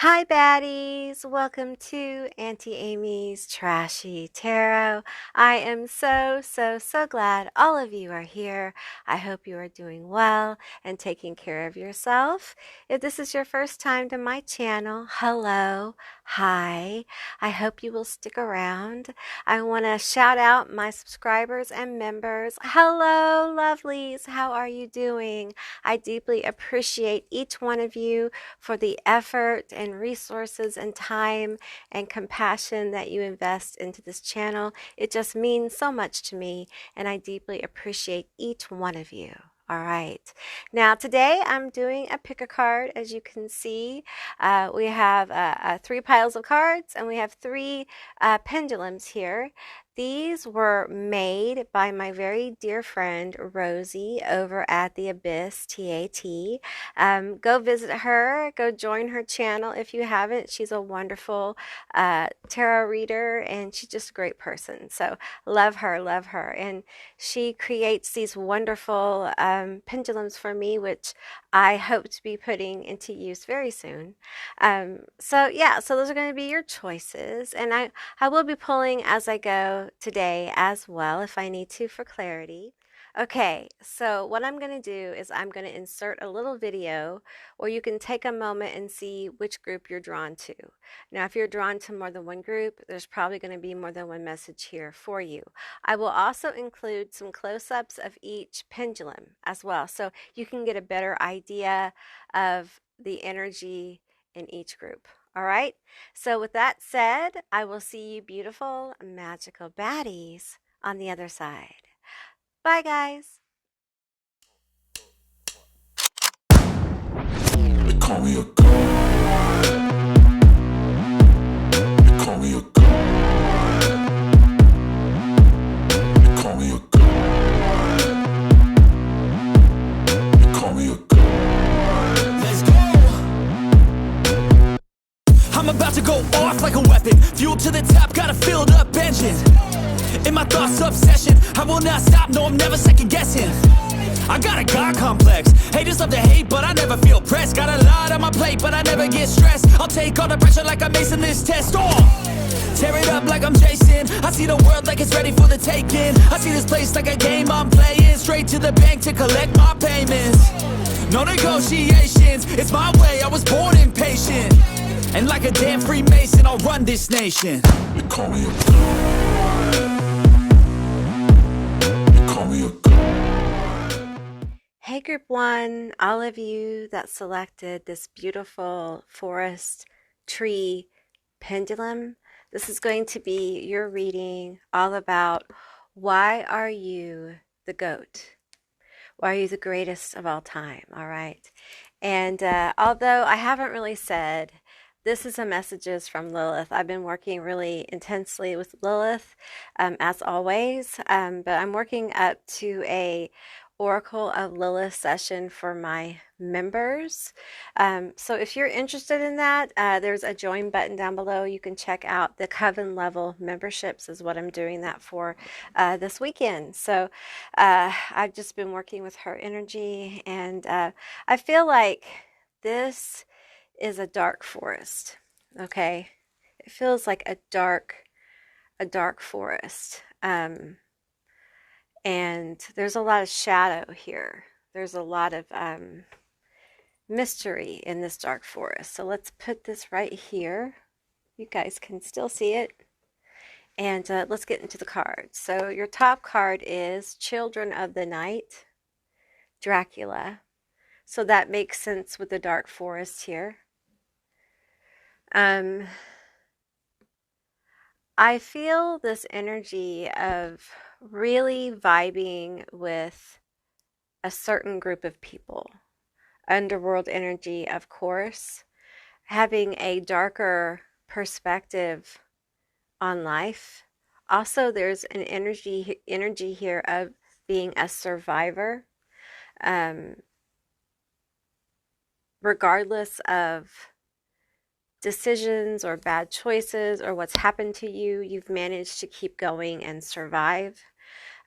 Hi, baddies! Welcome to Auntie Amy's Trashy Tarot. I am so glad all of you are here. I hope you are doing well and taking care of yourself. If this is your first time to my channel, hello, hi. I hope you will stick around. I want to shout out my subscribers and members. Hello, lovelies. How are you doing? I deeply appreciate each one of you for the effort and resources and time and compassion that you invest into this channel. It just means so much to me, and I deeply appreciate each one of you. All right. Now, today I'm doing a pick a card. As you can see, we have 3 piles of cards, and we have 3 pendulums here. These were made by my very dear friend Rosie over at the Abyss TAT. Go visit her, go join her channel if you haven't. She's a wonderful tarot reader, and she's just a great person. So love her, love her. And she creates these wonderful pendulums for me, which I hope to be putting into use very soon. So those are going to be your choices. And I will be pulling as I go today as well if I need to for clarity. Okay, so what I'm going to do is I'm going to insert a little video where you can take a moment and see which group you're drawn to. Now, if you're drawn to more than one group, there's probably going to be more than one message here for you. I will also include some close-ups of each pendulum as well, so you can get a better idea of the energy in each group. All right, so with that said, I will see you beautiful, magical baddies on the other side. Bye, guys. They call me a god. They call me a god. They call me a god. They call me a god. Let's go. I'm about to go off like a weapon. Fuel to the top, got a filled up engine. In my thoughts, obsession. I will not stop, no, I'm never second guessing. I got a God complex. Haters love to hate, but I never feel pressed. Got a lot on my plate, but I never get stressed. I'll take all the pressure like I'm acing this test. Tear it up like I'm Jason. I see the world like it's ready for the taking. I see this place like a game I'm playing. Straight to the bank to collect my payments. No negotiations, it's my way, I was born impatient. And like a damn Freemason, I'll run this nation. They call me a god. They call me a god. Hey, Group 1, all of you that selected this beautiful forest tree pendulum, this is going to be your reading all about why are you the GOAT? Why are you the greatest of all time? All right. And although I haven't really said, this is a messages from Lilith. I've been working really intensely with Lilith, as always, but I'm working up to a Oracle of Lilith session for my members. So if you're interested in that, there's a join button down below. You can check out the Coven level memberships is what I'm doing that for this weekend. So I've just been working with her energy, and I feel like this is a dark forest. Okay, it feels like a dark forest. And there's a lot of shadow here. There's a lot of mystery in this dark forest. So let's put this right here. You guys can still see it. And let's get into the cards. So your top card is Children of the Night, Dracula. So that makes sense with the dark forest here. I feel this energy of really vibing with a certain group of people. Underworld energy, of course, having a darker perspective on life. Also, there's an energy here of being a survivor. Regardless of decisions or bad choices or what's happened to you, you've managed to keep going and survive.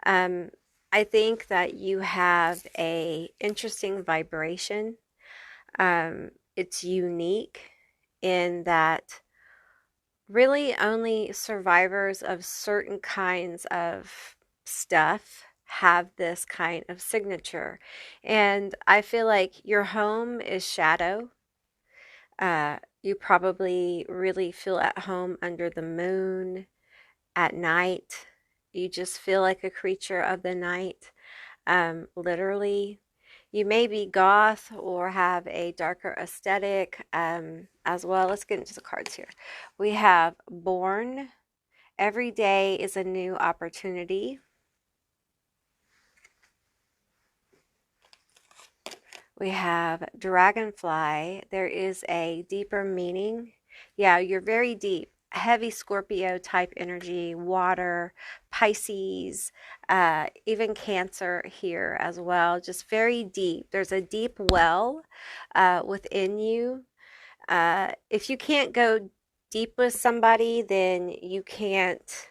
I think that you have a interesting vibration. It's unique in that really only survivors of certain kinds of stuff have this kind of signature. And I feel like your home is shadow. You probably really feel at home under the moon at night. You just feel like a creature of the night, literally. You may be goth or have a darker aesthetic as well. Let's get into the cards here. We have born. Every day is a new opportunity. We have dragonfly. There is a deeper meaning. Yeah, you're very deep. Heavy Scorpio type energy, water, Pisces, even Cancer here as well. Just very deep. There's a deep well within you. If you can't go deep with somebody, then you can't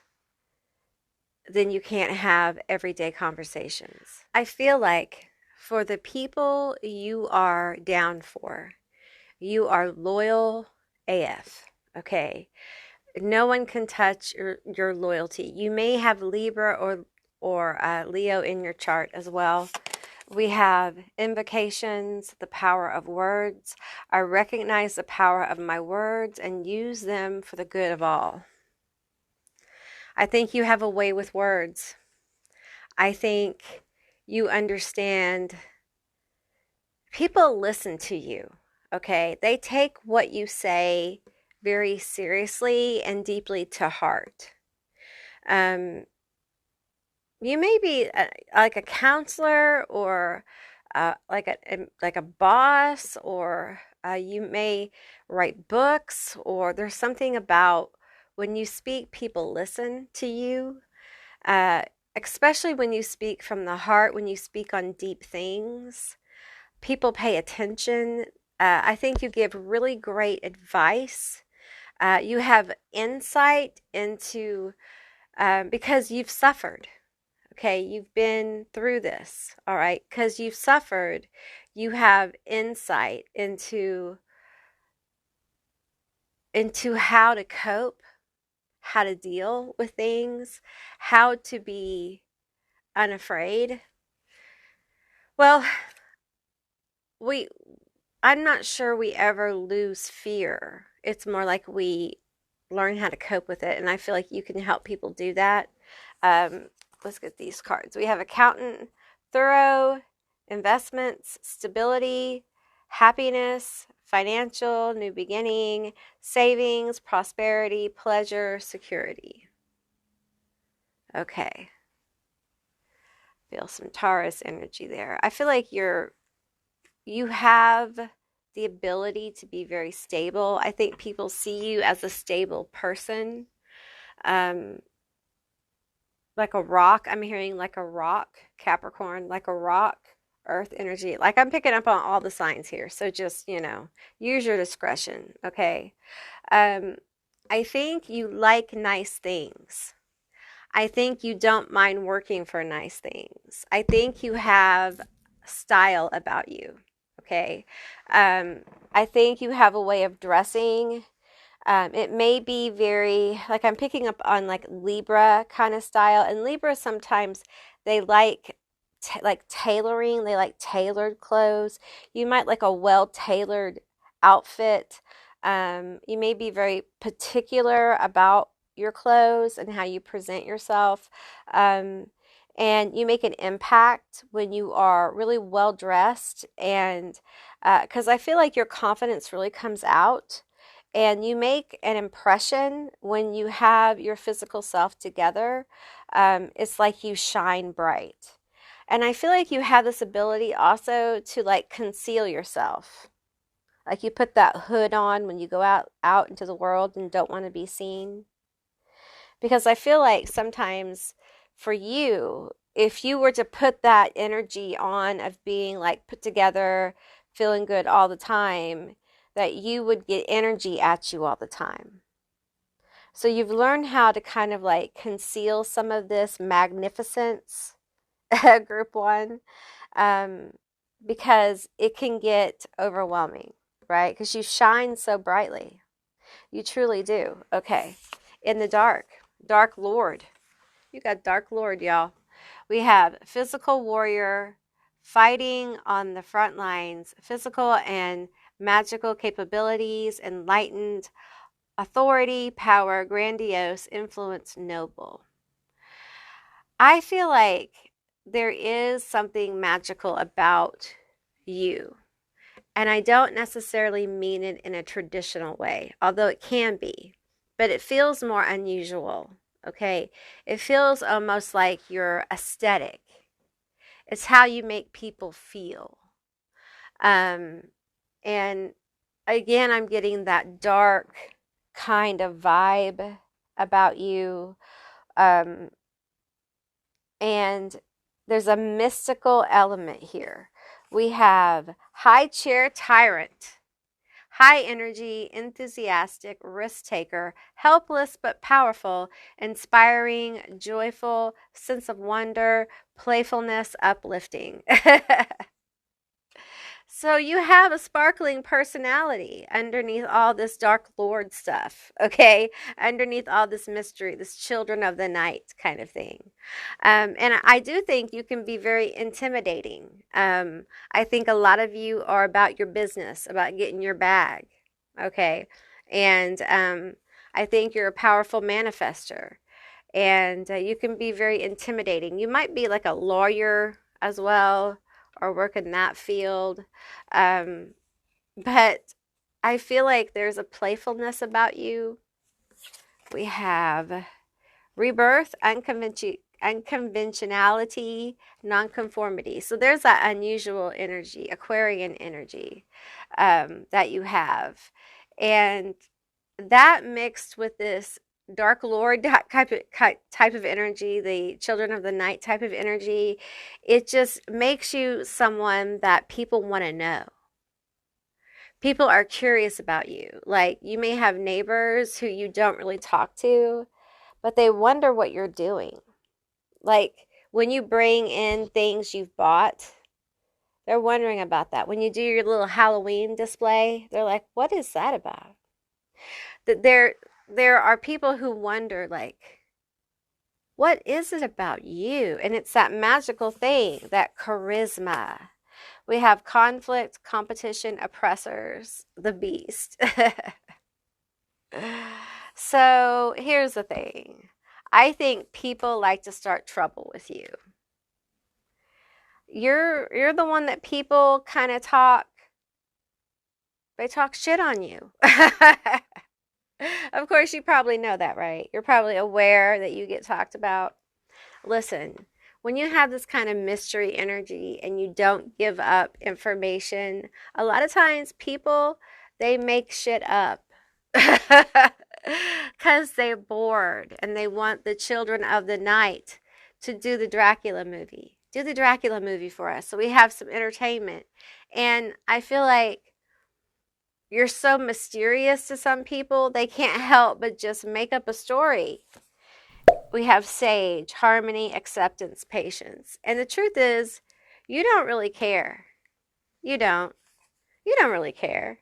have everyday conversations. I feel like for the people you are down for, you are loyal AF. Okay. No one can touch your loyalty. You may have Libra or Leo in your chart as well. We have invocations, the power of words. I recognize the power of my words and use them for the good of all. I think you have a way with words. I think you understand. People listen to you, okay? They take what you say very seriously and deeply to heart. You may be like a counselor or like a boss, or you may write books, or there's something about when you speak, people listen to you. Uh, Especially when you speak from the heart, when you speak on deep things, people pay attention. I think you give really great advice. You have insight into, because you've suffered. Okay, you've been through this, all right? Because you've suffered, you have insight into how to cope, how to deal with things, how to be unafraid. Well, we I'm not sure we ever lose fear. It's more like we learn how to cope with it, and I feel like you can help people do that. Um, let's get these cards. We have accountant, thorough, investments, stability, happiness, financial, new beginning, savings, prosperity, pleasure, security. Okay. Feel some Taurus energy there. I feel like you have the ability to be very stable. I think people see you as a stable person. Um, like a rock. I'm hearing like a rock, Capricorn, like a rock, earth energy. Like I'm picking up on all the signs here. So just, use your discretion, okay? Um, I think you like nice things. I think you don't mind working for nice things. I think you have style about you, okay? I think you have a way of dressing. It may be very, like I'm picking up on like Libra kind of style, and Libra sometimes they like tailoring. They like tailored clothes. You might like a well-tailored outfit. You may be very particular about your clothes and how you present yourself. Um, and you make an impact when you are really well dressed, and because I feel like your confidence really comes out, and you make an impression when you have your physical self together. It's like you shine bright. And I feel like you have this ability also to like conceal yourself. Like you put that hood on when you go out into the world and don't want to be seen. Because I feel like sometimes for you, if you were to put that energy on of being like put together, feeling good all the time, that you would get energy at you all the time. So you've learned how to kind of like conceal some of this magnificence, group one, um, because it can get overwhelming, right? Because you shine so brightly. You truly do. Okay. In the dark, Dark Lord. You got Dark Lord, y'all. We have physical warrior fighting on the front lines, physical and magical capabilities, enlightened, authority, power, grandiose, influence, noble. I feel like there is something magical about you. And I don't necessarily mean it in a traditional way, although it can be, but it feels more unusual. Okay. It feels almost like your aesthetic. It's how you make people feel. Um, and again, I'm getting that dark kind of vibe about you. Um, and there's a mystical element here. We have high chair tyrant, high energy, enthusiastic, risk taker, helpless but powerful, inspiring, joyful, sense of wonder, playfulness, uplifting. So you have a sparkling personality underneath all this Dark Lord stuff, okay? Underneath all this mystery, this children of the night kind of thing. And I do think you can be very intimidating. I think a lot of you are about your business, about getting your bag, okay? And I think you're a powerful manifester. And you can be very intimidating. You might be like a lawyer as well or work in that field. Um, but I feel like there's a playfulness about you. We have rebirth, unconventionality, nonconformity. So there's that unusual energy, Aquarian energy that you have. And that mixed with this Dark Lord type of energy, the Children of the Night type of energy, it just makes you someone that people want to know. People are curious about you. Like you may have neighbors who you don't really talk to, but they wonder what you're doing. Like when you bring in things you've bought, they're wondering about that. When you do your little Halloween display, they're like, "What is that about?" That there are people who wonder like, "What is it about you?" And it's that magical thing, that charisma. We have conflict, competition, oppressors, the beast. So here's the thing. I think people like to start trouble with you. You're the one that people kind of they talk shit on you. Of course, you probably know that, right? You're probably aware that you get talked about. Listen, when you have this kind of mystery energy and you don't give up information, a lot of times people, they make shit up because they're bored and they want the children of the night to do the Dracula movie. Do the Dracula movie for us so we have some entertainment. And I feel like you're so mysterious to some people, they can't help but just make up a story. We have sage, harmony, acceptance, patience. And the truth is, you don't really care. You don't. You don't really care.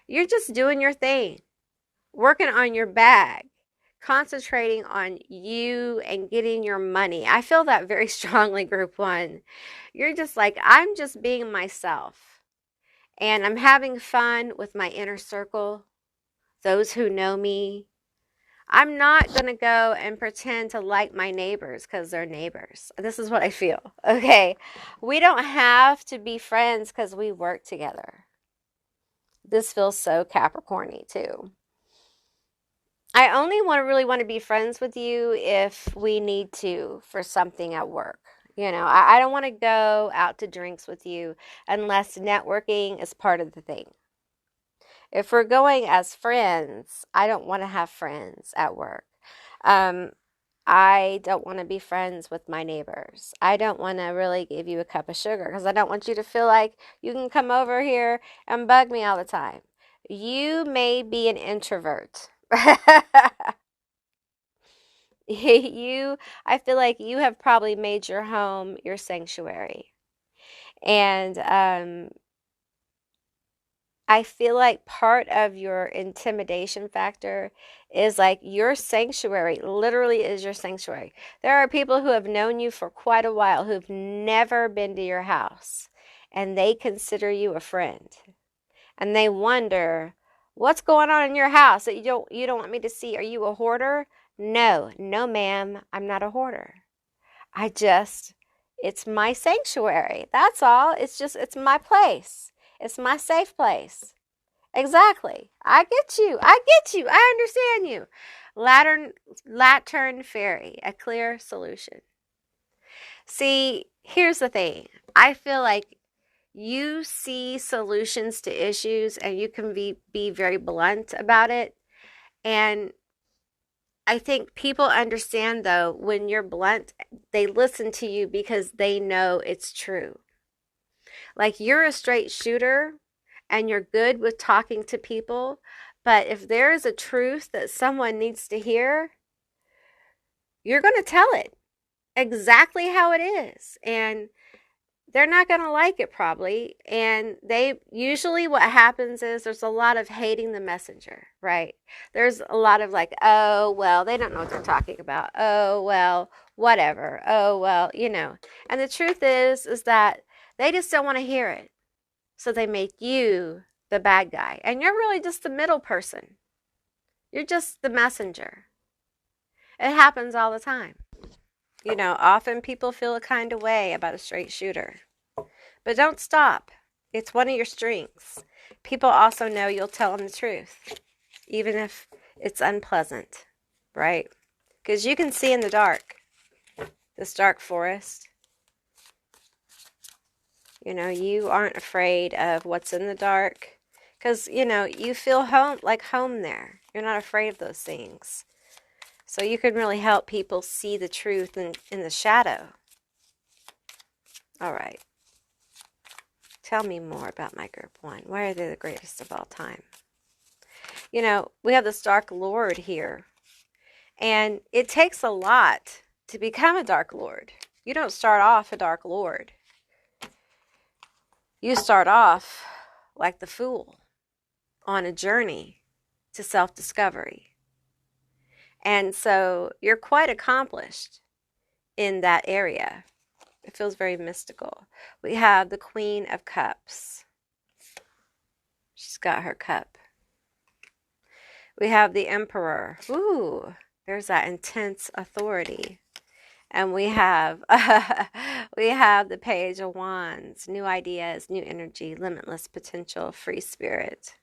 You're just doing your thing, working on your bag, concentrating on you and getting your money. I feel that very strongly, Group One. You're just like, I'm just being myself. And I'm having fun with my inner circle, those who know me. I'm not going to go and pretend to like my neighbors because they're neighbors. This is what I feel. Okay. We don't have to be friends because we work together. This feels so Capricorny too. I only really want to be friends with you if we need to for something at work. You know, I don't want to go out to drinks with you unless networking is part of the thing. If we're going as friends, I don't want to have friends at work. Um, I don't want to be friends with my neighbors. I don't want to really give you a cup of sugar because I don't want you to feel like you can come over here and bug me all the time. You may be an introvert. I feel like you have probably made your home your sanctuary. And I feel like part of your intimidation factor is like your sanctuary literally is your sanctuary. There are people who have known you for quite a while who've never been to your house, and they consider you a friend. And they wonder, what's going on in your house that you don't want me to see? Are you a hoarder? No, no, ma'am, I'm not a hoarder. I just, it's my sanctuary. That's all. It's my place. It's my safe place. Exactly. I get you. I get you. I understand you. Lantern fairy, a clear solution. See, here's the thing. I feel like you see solutions to issues and you can be very blunt about it. And I think people understand, though, when you're blunt, they listen to you because they know it's true. Like you're a straight shooter and you're good with talking to people, but if there is a truth that someone needs to hear, you're going to tell it exactly how it is. And they're not going to like it probably. And they usually what happens is there's a lot of hating the messenger, right? There's a lot of like, oh, well, they don't know what they're talking about. Oh, well, whatever. Oh, well, you know. And the truth is that they just don't want to hear it. So they make you the bad guy. And you're really just the middle person. You're just the messenger. It happens all the time. You know, often people feel a kind of way about a straight shooter. But don't stop. It's one of your strengths. People also know you'll tell them the truth, even if it's unpleasant, right? Because you can see in the dark, this dark forest. You know, you aren't afraid of what's in the dark because, you know, you feel home there. You're not afraid of those things. So you can really help people see the truth in the shadow. All right. Tell me more about my group one. Why are they the greatest of all time? You know, we have this Dark Lord here. And it takes a lot to become a Dark Lord. You don't start off a Dark Lord. You start off like the Fool on a journey to self-discovery. And so you're quite accomplished in that area. It feels very mystical. We have the Queen of Cups. She's got her cup. We have the Emperor. Ooh, there's that intense authority. And we have we have the Page of Wands, new ideas, new energy, limitless potential, free spirit.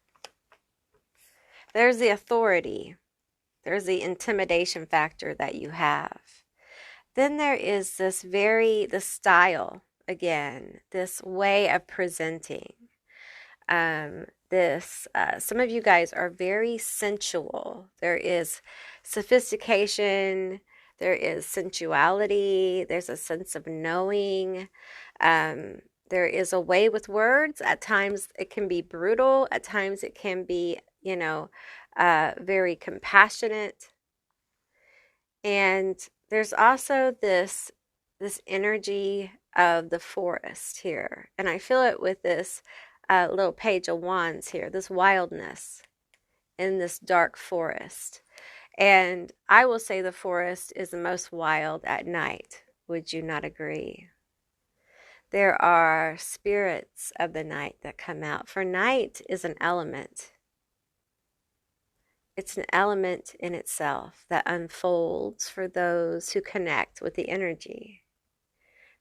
There's the authority. There's the intimidation factor that you have. Then there is the style again, this way of presenting. Some of you guys are very sensual. There is sophistication, there is sensuality, there's a sense of knowing. There is a way with words. At times it can be brutal. At times it can be, very compassionate. And there's also this energy of the forest here. And I feel it with this little Page of Wands here, this wildness in this dark forest. And I will say the forest is the most wild at night. Would you not agree? There are spirits of the night that come out. For night is an element. It's an element in itself that unfolds for those who connect with the energy.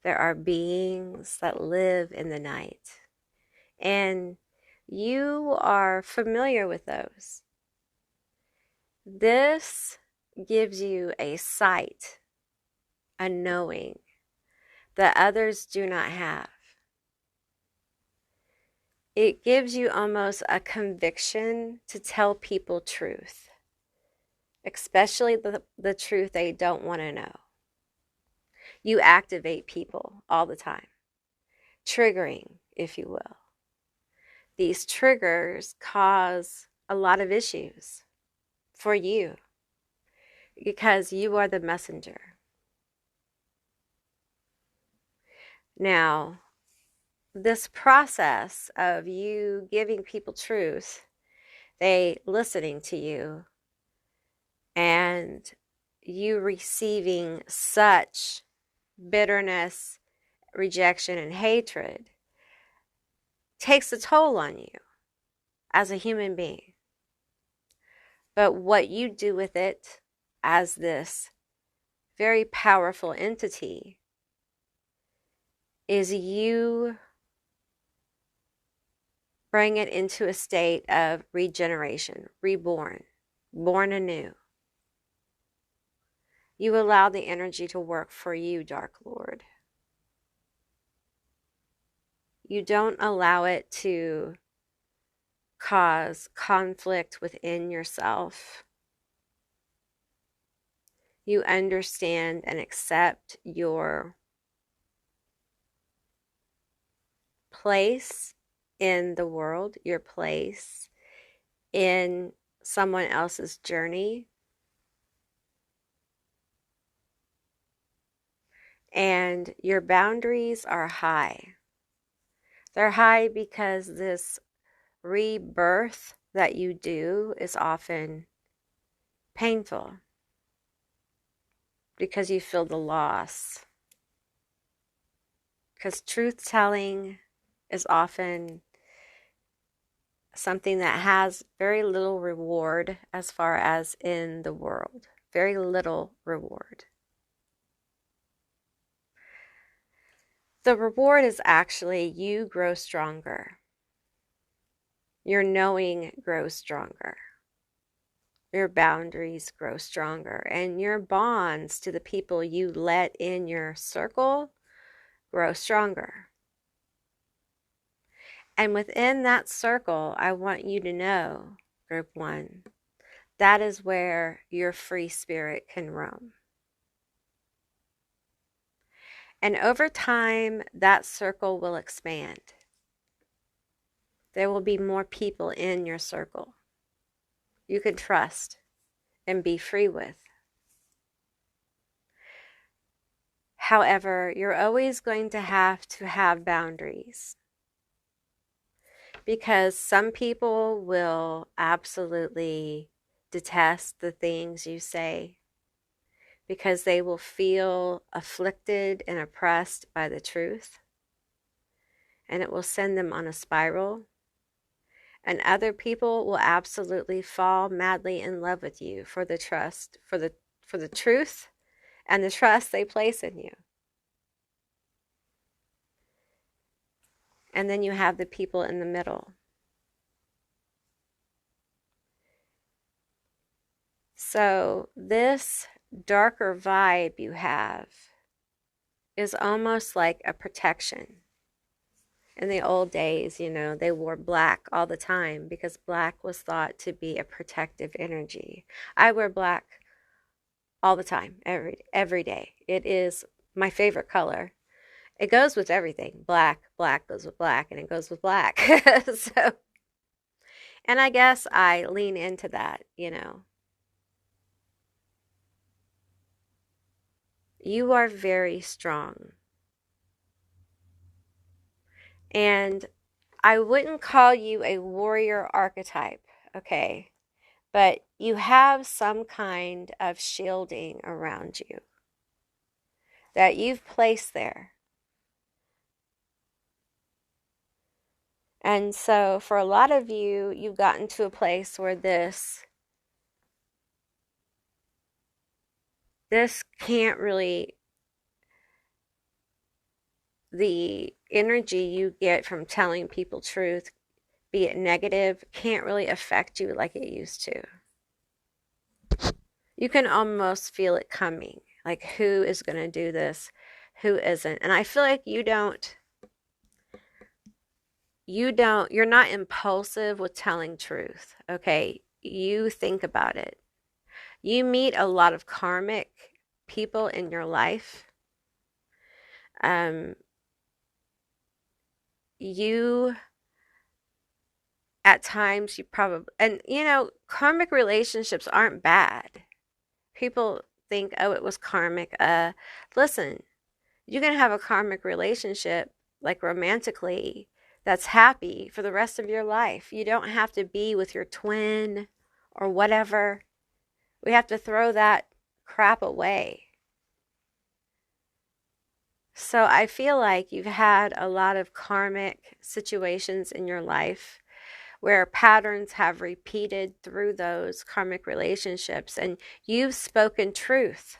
There are beings that live in the night. And you are familiar with those. This gives you a sight, a knowing that others do not have. It gives you almost a conviction to tell people truth, especially the truth they don't want to know. You activate people all the time, triggering, if you will. These triggers cause a lot of issues for you because you are the messenger. Now, this process of you giving people truth, they listening to you, and you receiving such bitterness, rejection, and hatred takes a toll on you as a human being. But what you do with it as this very powerful entity is you bring it into a state of regeneration, reborn, born anew. You allow the energy to work for you, Dark Lord. You don't allow it to cause conflict within yourself. You understand and accept your place in the world, your place in someone else's journey. And your boundaries are high. They're high because this rebirth that you do is often painful because you feel the loss. Because truth telling is often something that has very little reward as far as in the world. Very little reward. The reward is actually you grow stronger. Your knowing grows stronger. Your boundaries grow stronger. And your bonds to the people you let in your circle grow stronger. And within that circle, I want you to know, Group 1, that is where your free spirit can roam. And over time, that circle will expand. There will be more people in your circle you can trust and be free with. However, you're always going to have boundaries, because some people will absolutely detest the things you say, because they will feel afflicted and oppressed by the truth, and it will send them on a spiral. And other people will absolutely fall madly in love with you for the trust, for the truth and the trust they place in you. And then you have the people in the middle. So this darker vibe you have is almost like a protection. In the old days, they wore black all the time because black was thought to be a protective energy. I wear black all the time, every day. It is my favorite color. It goes with everything. Black goes with black, and it goes with black. So, and I guess I lean into that, You are very strong. And I wouldn't call you a warrior archetype, okay? But you have some kind of shielding around you that you've placed there. And so for a lot of you, you've gotten to a place where this can't really, the energy you get from telling people truth, be it negative, can't really affect you like it used to. You can almost feel it coming. Like, who is going to do this? Who isn't? And I feel like you're not impulsive with telling truth, okay? You think about it. You meet a lot of karmic people in your life. You, at times, you probably, and karmic relationships aren't bad. People think, oh, it was karmic. Listen, you can have a karmic relationship like romantically, that's happy for the rest of your life. You don't have to be with your twin or whatever. We have to throw that crap away. So I feel like you've had a lot of karmic situations in your life where patterns have repeated through those karmic relationships, and you've spoken truth.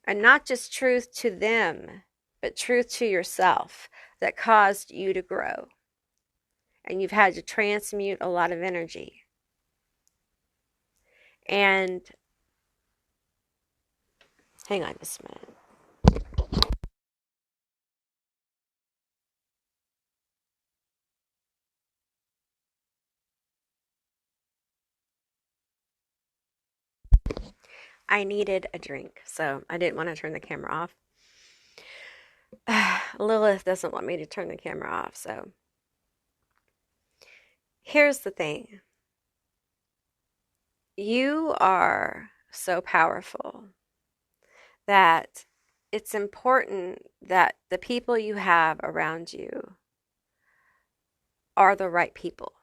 And not just truth to them, but truth to yourself that caused you to grow. And you've had to transmute a lot of energy. And hang on just a minute. I needed a drink, so I didn't want to turn the camera off. Lilith doesn't want me to turn the camera off, so here's the thing. You are so powerful that it's important that the people you have around you are the right people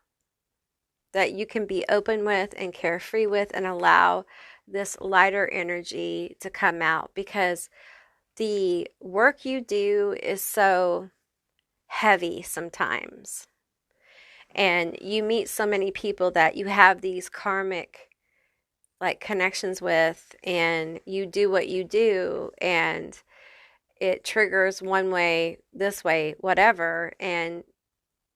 that you can be open with and carefree with and allow this lighter energy to come out, because the work you do is so heavy sometimes. And you meet so many people that you have these karmic like connections with, and you do what you do and it triggers one way, this way, whatever, and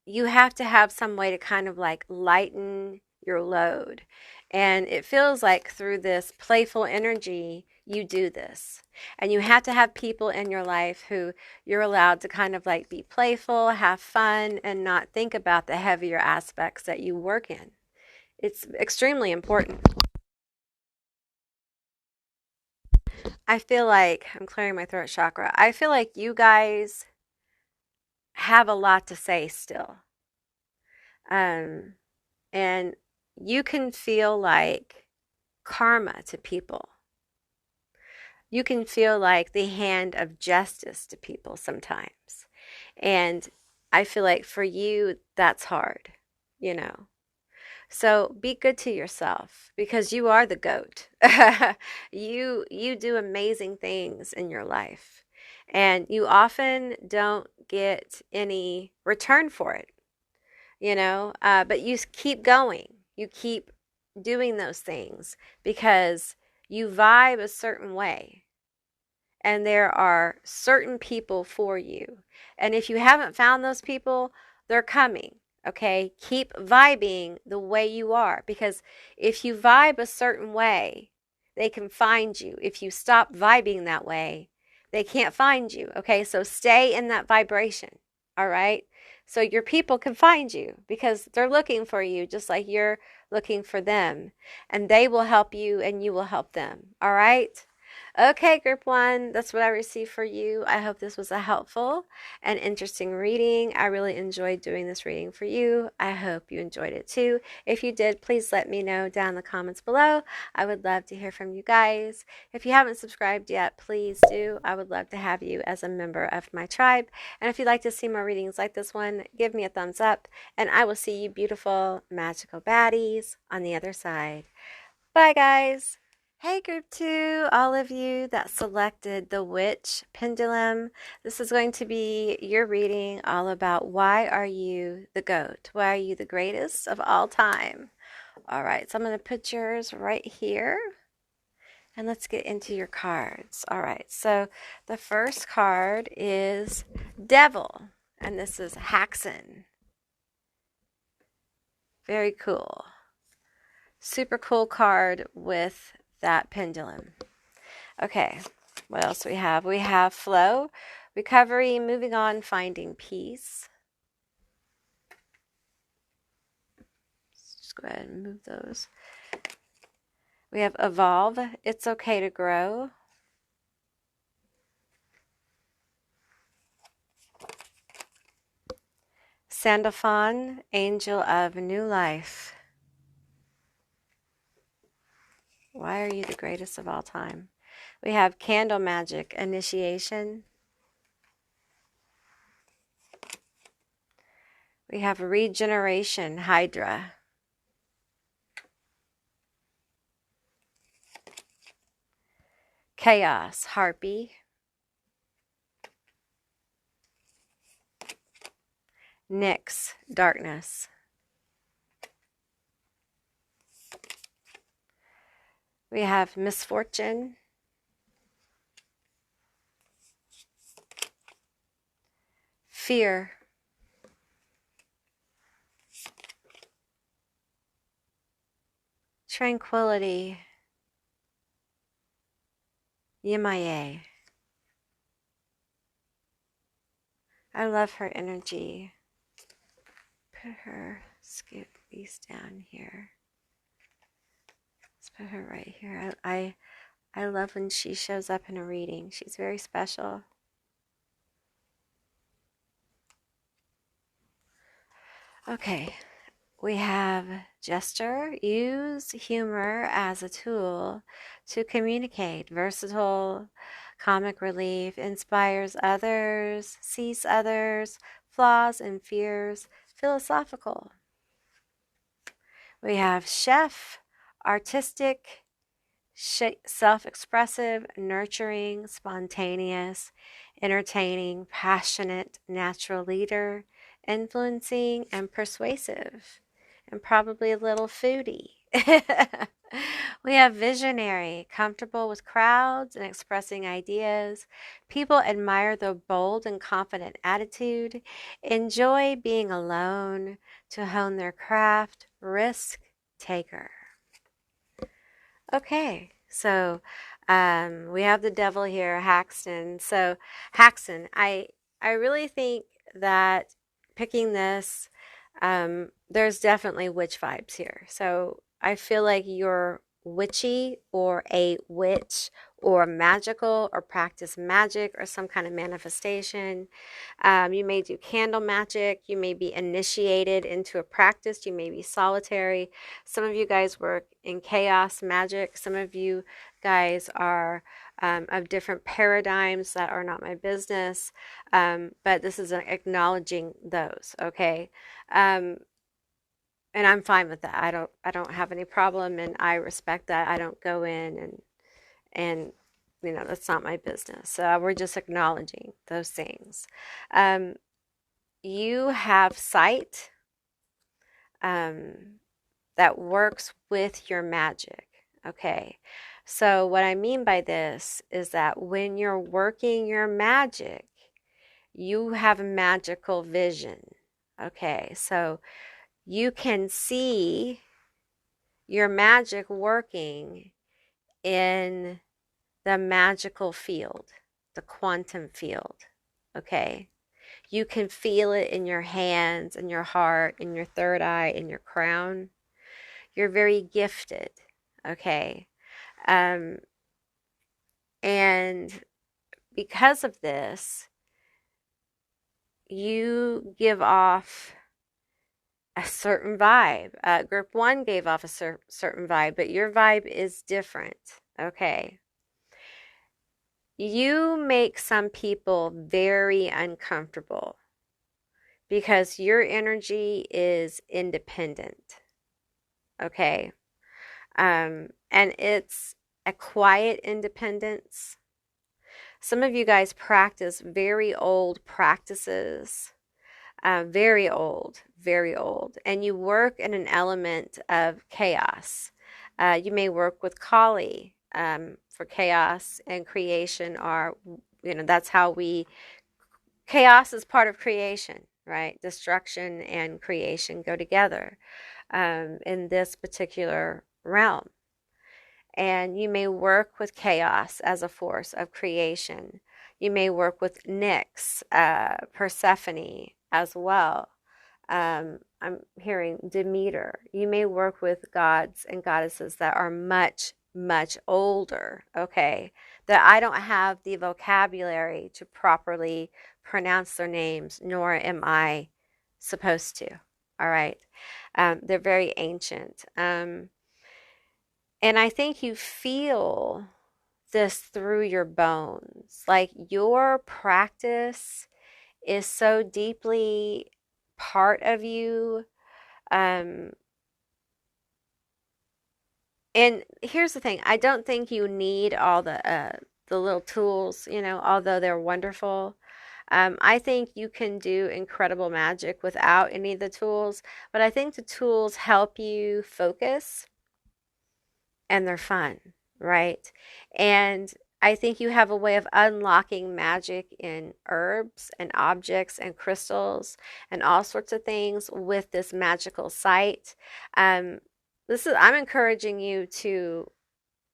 you have to have some way to kind of like lighten your load. And it feels like through this playful energy, you do this. And you have to have people in your life who you're allowed to kind of like be playful, have fun, and not think about the heavier aspects that you work in. It's extremely important. I feel like I'm clearing my throat chakra. I feel like you guys have a lot to say still. Um, and you can feel like karma to people. You can feel like the hand of justice to people sometimes. And I feel like for you, that's hard, you know. So be good to yourself because you are the goat. You do amazing things in your life. And you often don't get any return for it, you know, but you keep going. You keep doing those things because you vibe a certain way and there are certain people for you. And if you haven't found those people, they're coming. Okay, keep vibing the way you are, because if you vibe a certain way, they can find you. If you stop vibing that way, they can't find you. Okay, so stay in that vibration. All right, so your people can find you because they're looking for you just like you're looking for them, and they will help you and you will help them. All right. Okay, group one, that's what I received for you. I hope this was a helpful and interesting reading. I really enjoyed doing this reading for you. I hope you enjoyed it too. If you did, please let me know down in the comments below. I would love to hear from you guys. If you haven't subscribed yet, please do. I would love to have you as a member of my tribe. And if you'd like to see more readings like this one, give me a thumbs up, and I will see you beautiful, magical baddies on the other side. Bye, guys. Hey, group two, all of you that selected the Witch Pendulum. This is going to be your reading all about why are you the GOAT? Why are you the greatest of all time? All right, so I'm going to put yours right here. And let's get into your cards. All right, so the first card is Devil, and this is Haxon. Very cool. Super cool card with that pendulum. Okay, what else we have? We have Flow, Recovery, Moving On, Finding Peace. Let's just go ahead and move those. We have Evolve, It's Okay to Grow. Sandalphon, Angel of New Life. Why are you the greatest of all time? We have Candle Magic, Initiation. We have regeneration, Hydra. Chaos, Harpy. Nyx, darkness. We have misfortune. Fear. Tranquility. Yimaye. I love her energy. Put her, scoot these down here. Let's put her right here. I love when she shows up in a reading. She's very special. Okay, we have Jester. Use humor as a tool to communicate. Versatile, comic relief, inspires others, sees others, flaws and fears, philosophical. We have Chef, artistic, self-expressive, nurturing, spontaneous, entertaining, passionate, natural leader, influencing, and persuasive, and probably a little foodie. We have visionary, comfortable with crowds and expressing ideas. People admire the bold and confident attitude, enjoy being alone to hone their craft, risk taker. Okay, so we have the devil here, Haxton. So Haxton, I really think that picking this, there's definitely witch vibes here. So I feel like you're witchy or a witch or magical or practice magic or some kind of manifestation. You may do candle magic. You may be initiated into a practice. You may be solitary. Some of you guys work in chaos magic. Some of you guys are of different paradigms that are not my business. But this is acknowledging those, okay? And I'm fine with that. I don't have any problem, and I respect that. I don't go in and you know, that's not my business. So we're just acknowledging those things. You have sight that works with your magic. Okay. So what I mean by this is that when you're working your magic, you have magical vision. Okay. So you can see your magic working in the magical field, the quantum field. Okay. You can feel it in your hands, in your heart, in your third eye, in your crown. You're very gifted, okay? And because of this, you give off a certain vibe. Group 1 gave off a certain vibe, but your vibe is different, okay? You make some people very uncomfortable because your energy is independent, okay? And it's a quiet independence. Some of you guys practice very old practices, very old, and you work in an element of chaos. You may work with Kali for chaos and creation, or, you know, that's how chaos is part of creation, right? Destruction and creation go together in this particular realm. And you may work with chaos as a force of creation. You may work with Nyx, Persephone as well. I'm hearing Demeter. You may work with gods and goddesses that are much, much older, okay? That I don't have the vocabulary to properly pronounce their names, nor am I supposed to, all right? They're very ancient. And I think you feel this through your bones. Like your practice is so deeply part of you. Um, and here's the thing, I don't think you need all the little tools, you know, although they're wonderful. I think you can do incredible magic without any of the tools, but I think the tools help you focus and they're fun, right? And I think you have a way of unlocking magic in herbs and objects and crystals and all sorts of things with this magical site. Um, I'm encouraging you to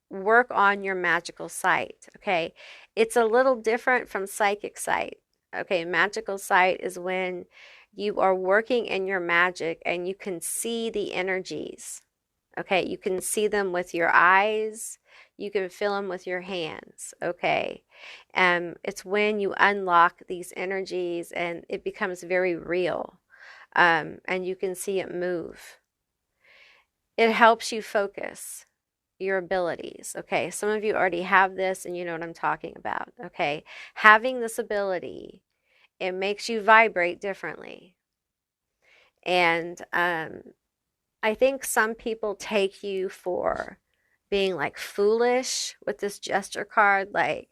work on your magical sight, okay? It's a little different from psychic sight. Okay, magical sight is when you are working in your magic and you can see the energies. Okay, you can see them with your eyes, you can feel them with your hands. Okay, it's when you unlock these energies and it becomes very real, and you can see it move. It helps you focus your abilities. Okay, some of you already have this and you know what I'm talking about. Okay, having this ability, it makes you vibrate differently. And I think some people take you for being like foolish with this gesture card, like,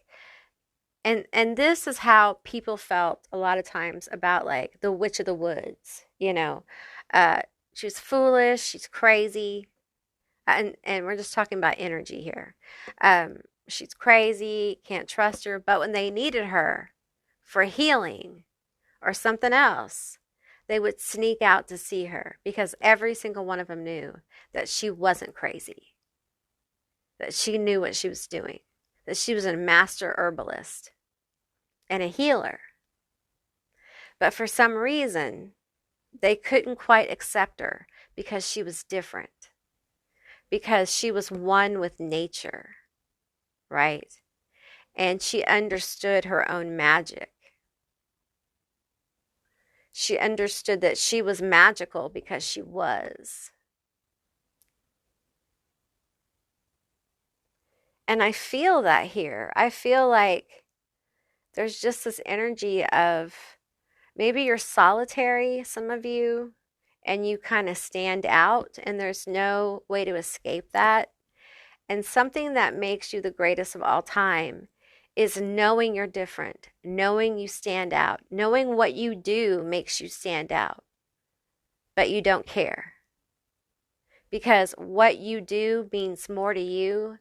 and this is how people felt a lot of times about like the Witch of the Woods, you know. Uh, she's foolish, she's crazy, and we're just talking about energy here. She's crazy, can't trust her, but when they needed her for healing or something else, they would sneak out to see her because every single one of them knew that she wasn't crazy, that she knew what she was doing, that she was a master herbalist and a healer. But for some reason, they couldn't quite accept her because she was different, because she was one with nature, right? And she understood her own magic. She understood that she was magical because she was. And I feel that here. I feel like there's just this energy of maybe you're solitary, some of you, and you kind of stand out, and there's no way to escape that. And something that makes you the greatest of all time is knowing you're different, knowing you stand out, knowing what you do makes you stand out, but you don't care. Because what you do means more to you.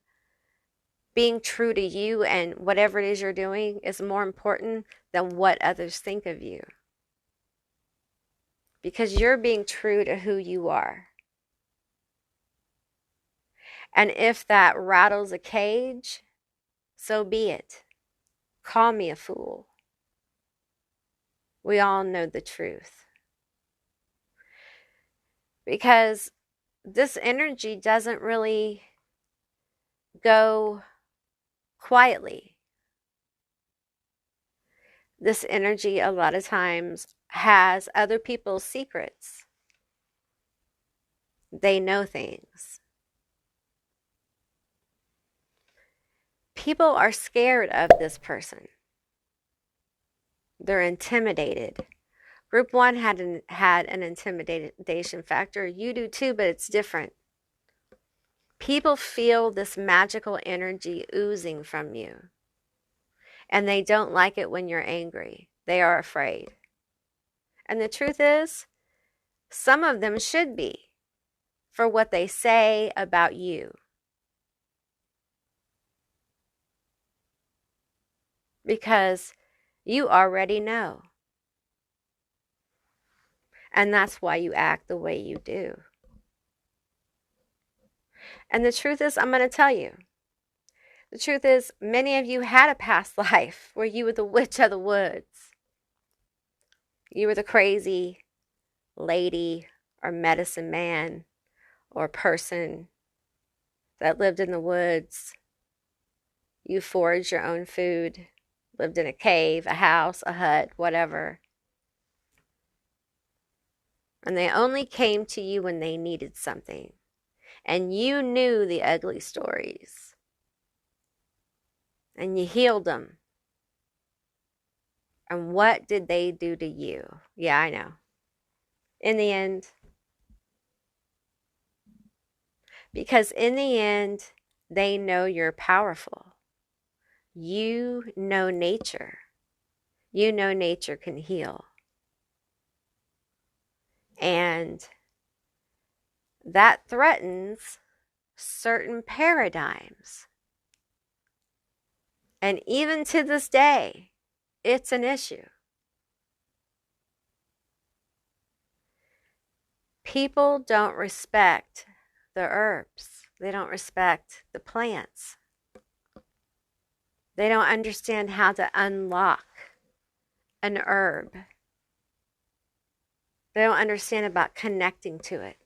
Being true to you and whatever it is you're doing is more important than what others think of you. Because you're being true to who you are. And if that rattles a cage, so be it. Call me a fool. We all know the truth. Because this energy doesn't really go quietly. This energy a lot of times has other people's secrets. They know things. People are scared of this person. They're intimidated. Group 1 had an intimidation factor. You do too, but it's different. People feel this magical energy oozing from you. And they don't like it when you're angry. They are afraid. And the truth is, some of them should be for what they say about you. Because you already know. And that's why you act the way you do. And the truth is, I'm going to tell you. The truth is, many of you had a past life where you were the witch of the woods. You were the crazy lady or medicine man or person that lived in the woods. You foraged your own food, lived in a cave, a house, a hut, whatever. And they only came to you when they needed something. And you knew the ugly stories. And you healed them. And what did they do to you? Yeah, I know. in the end. Because in the end, they know you're powerful. You know nature. You know nature can heal. And that threatens certain paradigms. And even to this day, it's an issue. People don't respect the herbs. They don't respect the plants. They don't understand how to unlock an herb. They don't understand about connecting to it.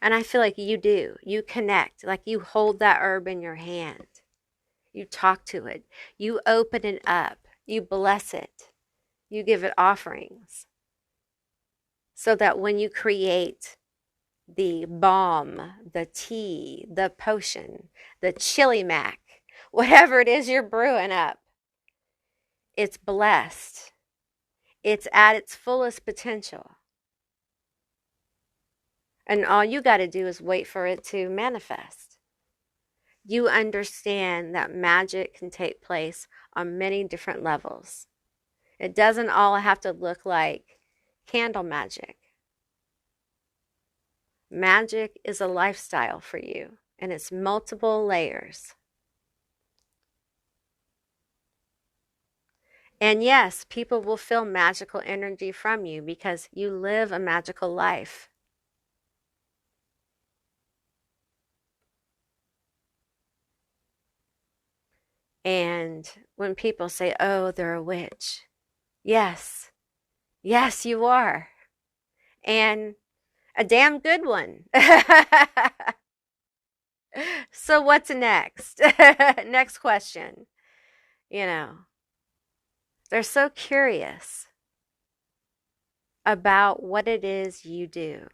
And I feel like you do. You connect, like you hold that herb in your hand. You talk to it. You open it up. You bless it. You give it offerings. So that when you create the balm, the tea, the potion, the chili mac, whatever it is you're brewing up, it's blessed. It's at its fullest potential. And all you got to do is wait for it to manifest. You understand that magic can take place on many different levels. It doesn't all have to look like candle magic. Magic is a lifestyle for you, and it's multiple layers. And yes, people will feel magical energy from you because you live a magical life. And when people say, oh, they're a witch, yes, yes, you are. And a damn good one. So what's next? Next question. You know, they're so curious about what it is you do.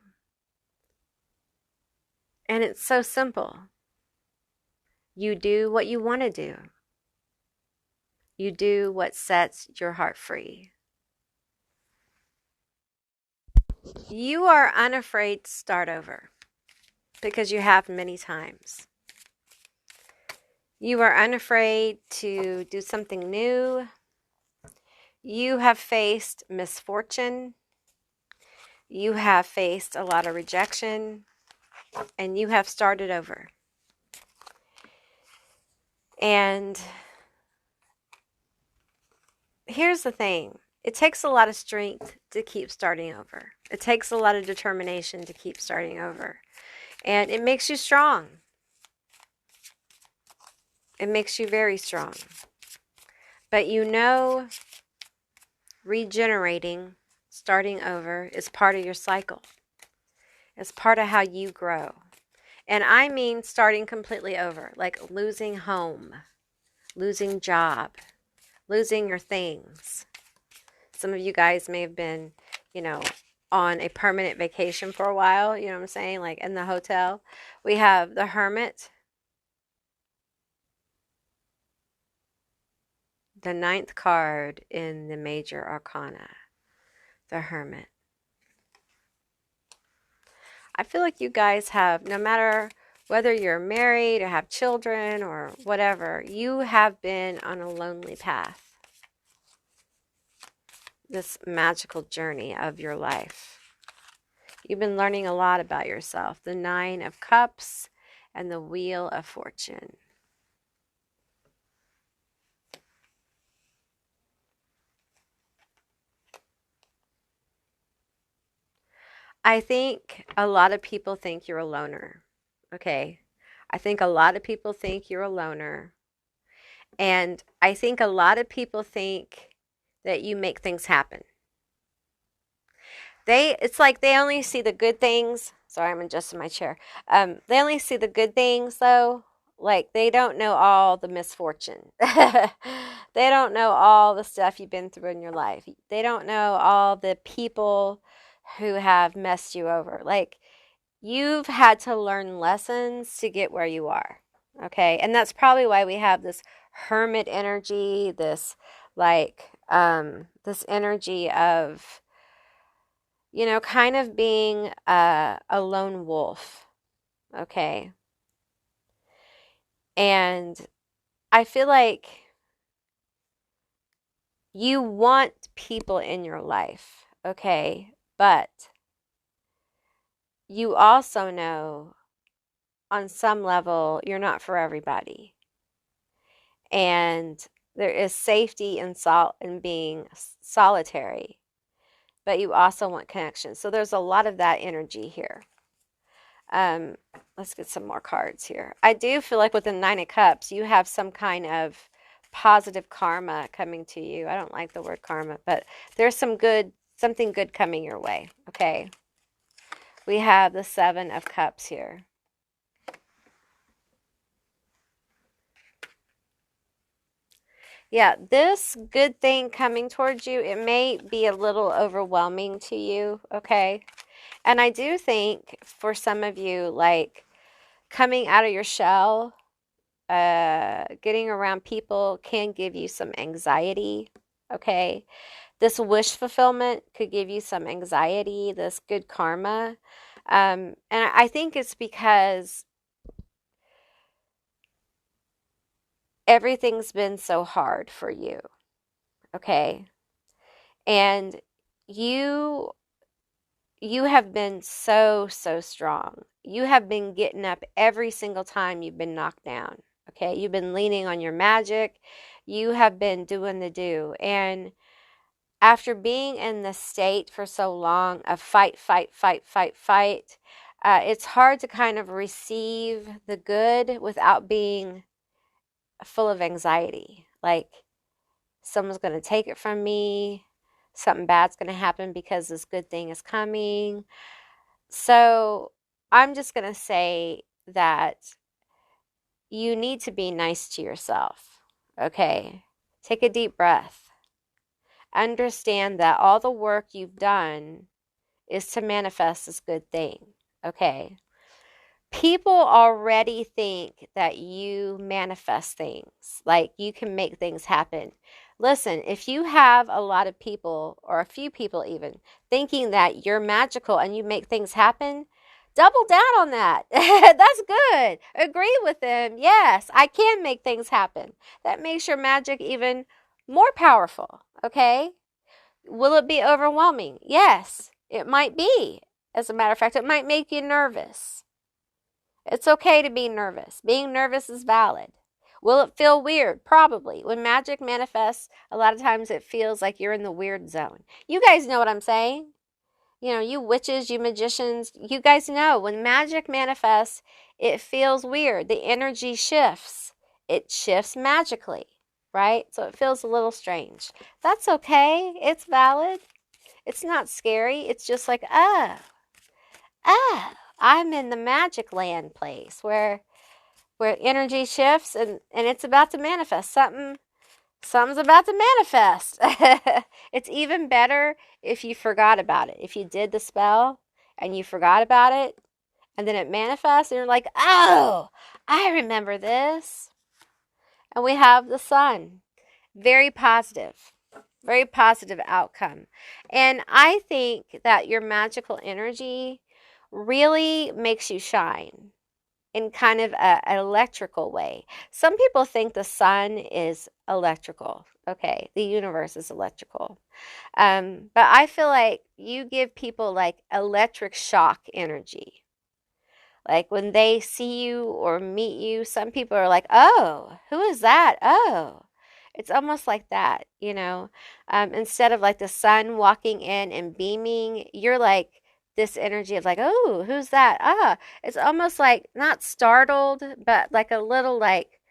And it's so simple. You do what you want to do. You do what sets your heart free. You are unafraid to start over because you have many times. You are unafraid to do something new. You have faced misfortune. You have faced a lot of rejection, and you have started over. And here's the thing. It takes a lot of strength to keep starting over. It takes a lot of determination to keep starting over. And it makes you strong. It makes you very strong. But you know, regenerating, starting over, is part of your cycle. It's part of how you grow. And I mean starting completely over, like losing home, losing job, losing your things. Some of you guys may have been, on a permanent vacation for a while, you know what I'm saying? Like in the hotel. We have the Hermit, the 9th card in the major arcana, the Hermit. I feel like you guys have, no matter whether you're married or have children or whatever, you have been on a lonely path. This magical journey of your life. You've been learning a lot about yourself. The 9 of Cups and the Wheel of Fortune. I think a lot of people think you're a loner. Okay. I think a lot of people think you're a loner. And I think a lot of people think that you make things happen. It's like they only see the good things. Sorry, I'm adjusting my chair. They only see the good things though. Like they don't know all the misfortune. They don't know all the stuff you've been through in your life. They don't know all the people who have messed you over. Like you've had to learn lessons to get where you are. Okay. And that's probably why we have this hermit energy, this energy of kind of being a lone wolf, okay? And I feel like you want people in your life, okay? But you also know on some level you're not for everybody. And there is safety in being solitary, but you also want connection. So there's a lot of that energy here. Um, let's get some more cards here. I do feel like with the Nine of Cups, you have some kind of positive karma coming to you. I don't like the word karma, but there's something good coming your way. Okay. We have the Seven of Cups here. Yeah, this good thing coming towards you, it may be a little overwhelming to you, okay? And I do think for some of you, like coming out of your shell, getting around people can give you some anxiety, okay? This wish fulfillment could give you some anxiety, this good karma. And I think it's because everything's been so hard for you, okay? And you you have been so, so strong. You have been getting up every single time you've been knocked down. Okay. You've been leaning on your magic. You have been doing the do. And after being in the state for so long of fight, fight, fight, fight, fight, it's hard to kind of receive the good without being full of anxiety. Like someone's going to take it from me. Something bad's going to happen because this good thing is coming. So I'm just going to say that you need to be nice to yourself. Okay. Take a deep breath. Understand that all the work you've done is to manifest this good thing. Okay. People already think that you manifest things, like you can make things happen. Listen, if you have a lot of people, or a few people even, thinking that you're magical and you make things happen, double down on that. That's good. Agree with them. Yes, I can make things happen. That makes your magic even more powerful. Okay? Will it be overwhelming? Yes, it might be. As a matter of fact, it might make you nervous. It's okay to be nervous. Being nervous is valid. Will it feel weird? Probably. When magic manifests, a lot of times it feels like you're in the weird zone. You guys know what I'm saying? You witches, you magicians, you guys know when magic manifests, it feels weird. The energy shifts. It shifts magically, right? So it feels a little strange. That's okay. It's valid. It's not scary. It's just like, I'm in the magic land place where energy shifts and it's about to manifest. Something's about to manifest. It's even better if you forgot about it. If you did the spell and you forgot about it and then it manifests and you're like, oh, I remember this. And we have the sun. Very positive. Very positive outcome. And I think that your magical energy really makes you shine in kind of an electrical way. Some people think the sun is electrical. Okay, the universe is electrical. But I feel like you give people like electric shock energy. Like when they see you or meet you, some people are like, oh, who is that? Oh, it's almost like that. Instead of like the sun walking in and beaming, you're like this energy of like, oh, who's that? It's almost like not startled, but like a little like,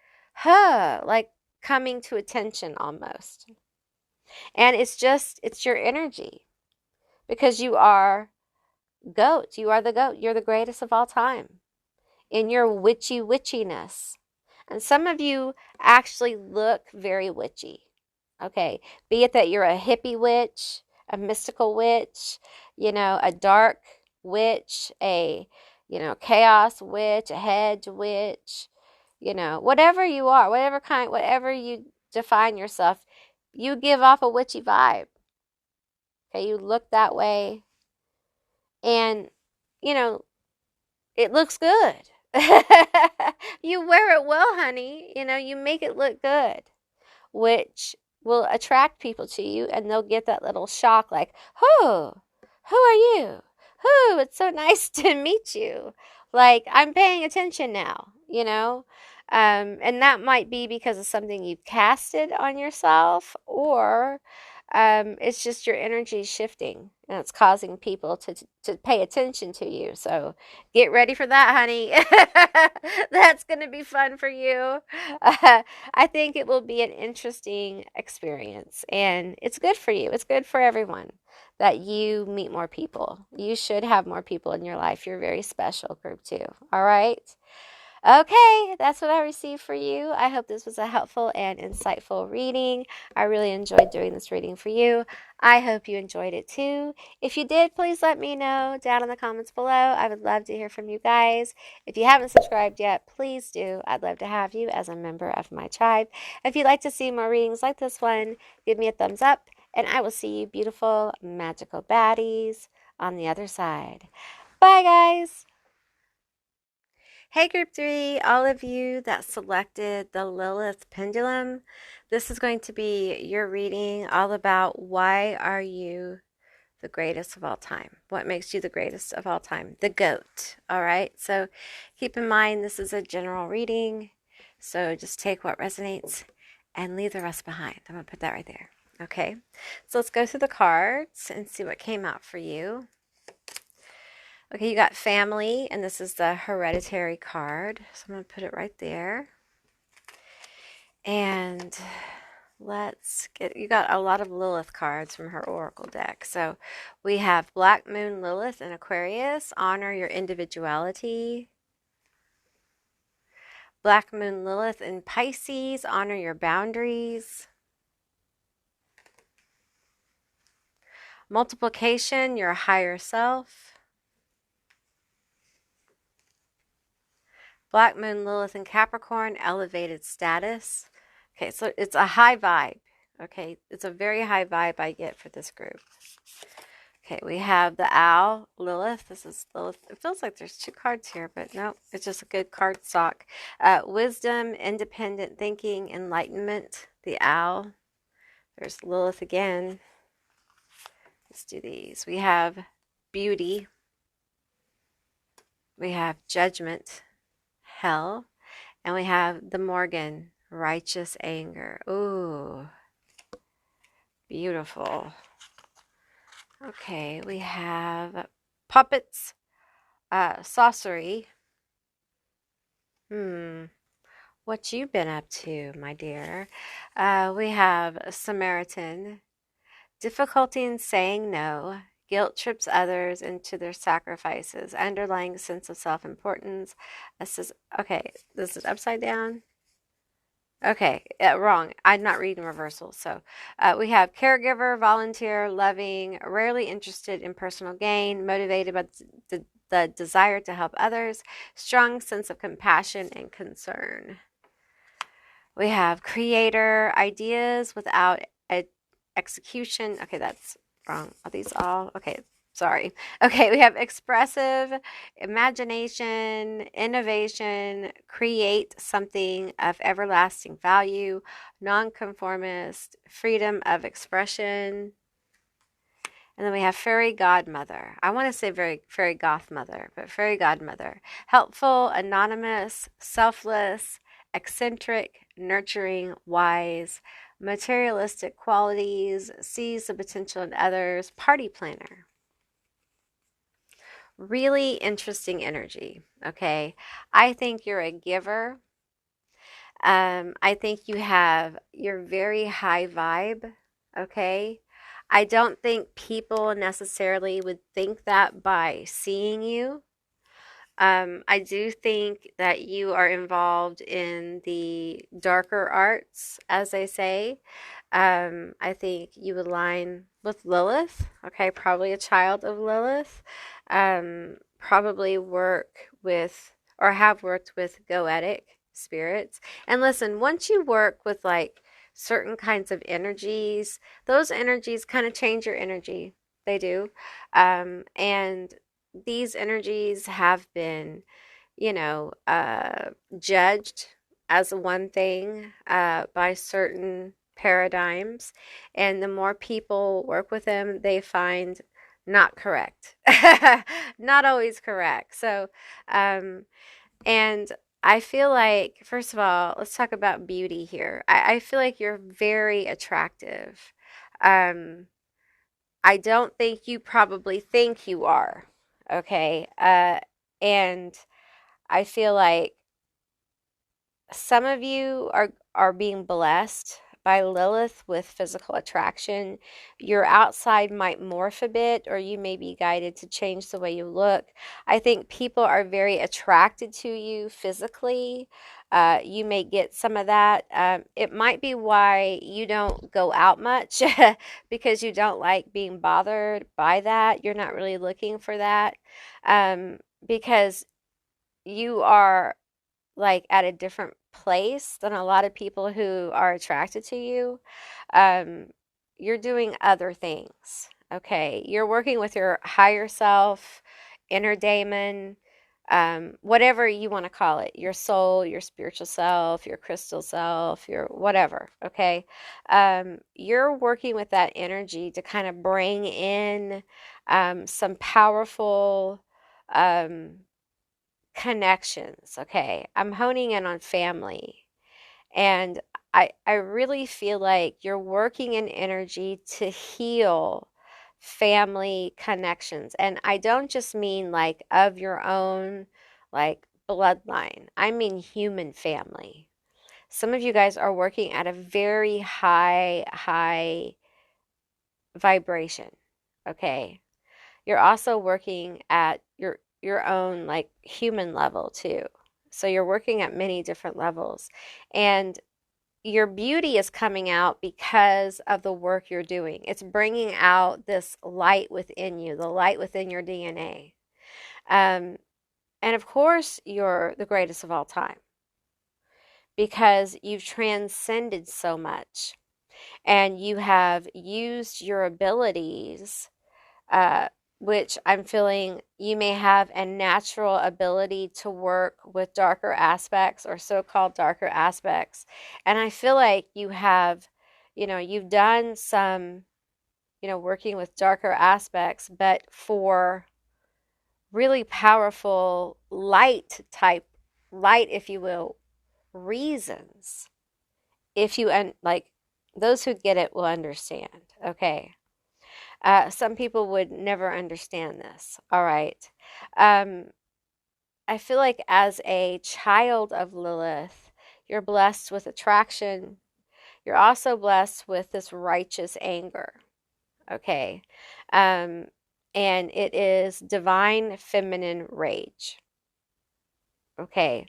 like coming to attention almost. And it's your energy because you are GOAT. You are the GOAT. You're the greatest of all time in your witchiness. And some of you actually look very witchy. Okay. Be it that you're a hippie witch, a mystical witch, a dark witch, a, chaos witch, a hedge witch, whatever you are, whatever you define yourself, you give off a witchy vibe. Okay. You look that way. And, you know, it looks good. You wear it well, honey. You know, you make it look good, which will attract people to you, and they'll get that little shock like, who are you? It's so nice to meet you. Like, I'm paying attention now, you know? And that might be because of something you've casted on yourself, or it's just your energy shifting and it's causing people to pay attention to you. So get ready for that, honey. That's going to be fun for you. I think it will be an interesting experience, and it's good for you. It's good for everyone that you meet more people. You should have more people in your life. You're very special, group two. All right. Okay, that's what I received for you. I hope this was a helpful and insightful reading. I really enjoyed doing this reading for you. I hope you enjoyed it too. If you did, please let me know down in the comments below. I would love to hear from you guys. If you haven't subscribed yet, please do. I'd love to have you as a member of my tribe. If you'd like to see more readings like this one, give me a thumbs up, and I will see you beautiful, magical baddies on the other side. Bye, guys. Hey, Group 3, all of you that selected the Lilith Pendulum, this is going to be your reading all about why are you the greatest of all time? What makes you the greatest of all time? The GOAT, all right? So keep in mind this is a general reading, so just take what resonates and leave the rest behind. I'm going to put that right there, okay? So let's go through the cards and see what came out for you. Okay, you got family, and this is the hereditary card. So I'm going to put it right there. And let's get, you got a lot of Lilith cards from her oracle deck. So we have Black Moon Lilith in Aquarius, honor your individuality. Black Moon Lilith in Pisces, honor your boundaries. Multiplication, your higher self. Black Moon Lilith in Capricorn, elevated status. Okay, so it's a high vibe. Okay, it's a very high vibe I get for this group. Okay, we have the Owl, Lilith. This is Lilith. It feels like there's two cards here, but no, it's just a good card stock. Wisdom, independent thinking, enlightenment, the Owl. There's Lilith again. Let's do these. We have beauty. We have judgment, hell. And we have the Morgan, righteous anger. Ooh, beautiful. Okay, we have puppets, sorcery. What you been up to, my dear? We have Samaritan, difficulty in saying no, guilt trips others into their sacrifices, underlying sense of self-importance. This is, okay, this is upside down. Okay, wrong. I'm not reading reversal. So we have caregiver, volunteer, loving, rarely interested in personal gain, motivated by the desire to help others, strong sense of compassion and concern. We have creator, ideas without execution. Okay, that's wrong. Are these all? Okay, sorry. Okay, we have expressive, imagination, innovation, create something of everlasting value, nonconformist, freedom of expression. And then we have fairy godmother. I want to say fairy goth mother, but fairy godmother. Helpful, anonymous, selfless, eccentric, nurturing, wise, materialistic qualities, sees the potential in others, party planner. Really interesting energy, okay? I think you're a giver. I think you're very high vibe, okay? I don't think people necessarily would think that by seeing you. I do think that you are involved in the darker arts, as they say. I think you align with Lilith, okay, probably a child of Lilith. Probably work with or have worked with G.O.A.T spirits. And listen, once you work with like certain kinds of energies, those energies kind of change your energy. They do. And these energies have been, you know, judged as one thing by certain paradigms. And the more people work with them, they find not correct, not always correct. So, um, and I feel like, first of all, let's talk about beauty here. I feel like you're very attractive. Um, I don't think you probably think you are. Okay. And I feel like some of you are being blessed by Lilith with physical attraction. Your outside might morph a bit, or you may be guided to change the way you look. I think people are very attracted to you physically. You may get some of that. It might be why you don't go out much because you don't like being bothered by that. You're not really looking for that because you are like at a different place than a lot of people who are attracted to you. Um, you're doing other things. Okay. You're working with your higher self, inner daemon, whatever you want to call it, your soul, your spiritual self, your crystal self, your whatever. Okay. You're working with that energy to kind of bring in some powerful, um, connections. Okay. I'm honing in on family. And I really feel like you're working in energy to heal family connections. And I don't just mean like of your own, like bloodline, I mean human family. Some of you guys are working at a very high vibration. Okay. You're also working at your own like human level too. So you're working at many different levels. And your beauty is coming out because of the work you're doing. It's bringing out this light within you, the light within your DNA. Um, and of course, you're the greatest of all time because you've transcended so much and you have used your abilities, uh, which I'm feeling you may have a natural ability to work with darker aspects or so-called darker aspects. And I feel like you have, you've done some, working with darker aspects, but for really powerful light, if you will, reasons. If you, like, those who get it will understand. Okay. Some people would never understand this. All right. Um, I feel like as a child of Lilith, you're blessed with attraction. You're also blessed with this righteous anger. Okay. Um, and it is divine feminine rage. Okay.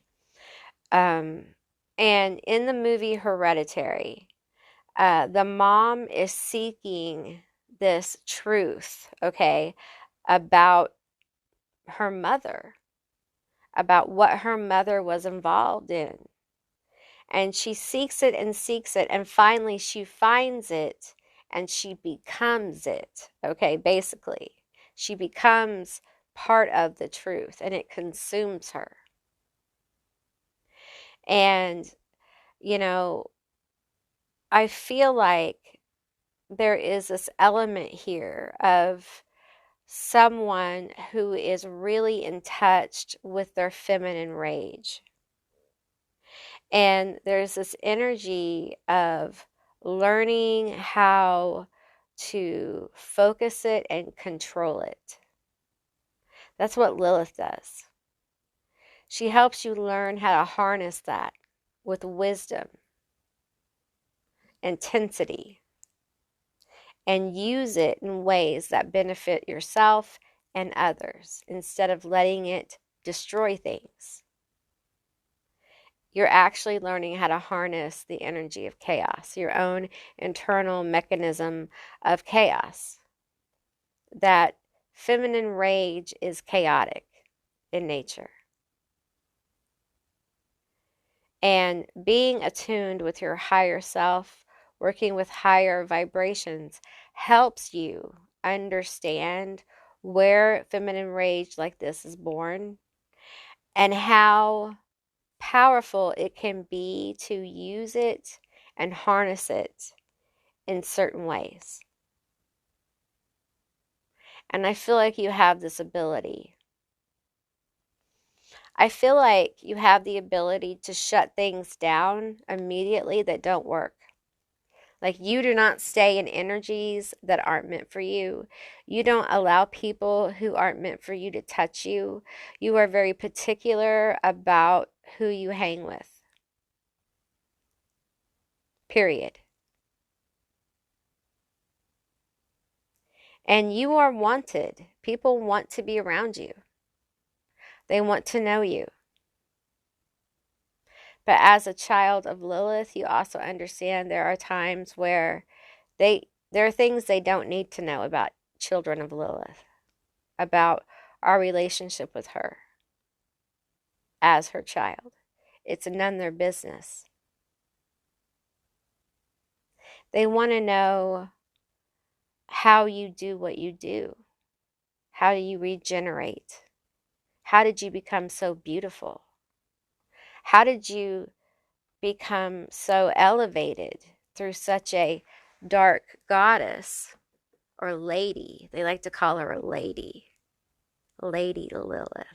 Um, and in the movie Hereditary, the mom is seeking this truth, okay, about her mother, about what her mother was involved in. And she seeks it, and finally she finds it and she becomes it. Okay, basically, she becomes part of the truth and it consumes her. And, you know, I feel like there is this element here of someone who is really in touch with their feminine rage. And there's this energy of learning how to focus it and control it. That's what Lilith does. She helps you learn how to harness that with wisdom, intensity, and use it in ways that benefit yourself and others instead of letting it destroy things. You're actually learning how to harness the energy of chaos, your own internal mechanism of chaos. That feminine rage is chaotic in nature. And being attuned with your higher self, working with higher vibrations, helps you understand where feminine rage like this is born and how powerful it can be to use it and harness it in certain ways. And I feel like you have this ability. I feel like you have the ability to shut things down immediately that don't work. Like you do not stay in energies that aren't meant for you. You don't allow people who aren't meant for you to touch you. You are very particular about who you hang with. Period. And you are wanted. People want to be around you. They want to know you. But as a child of Lilith, you also understand there are times where there are things they don't need to know about children of Lilith, about our relationship with her as her child. It's none of their business. They want to know how you do what you do. How do you regenerate? How did you become so beautiful? How did you become so elevated through such a dark goddess or lady? They like to call her a lady. Lady Lilith.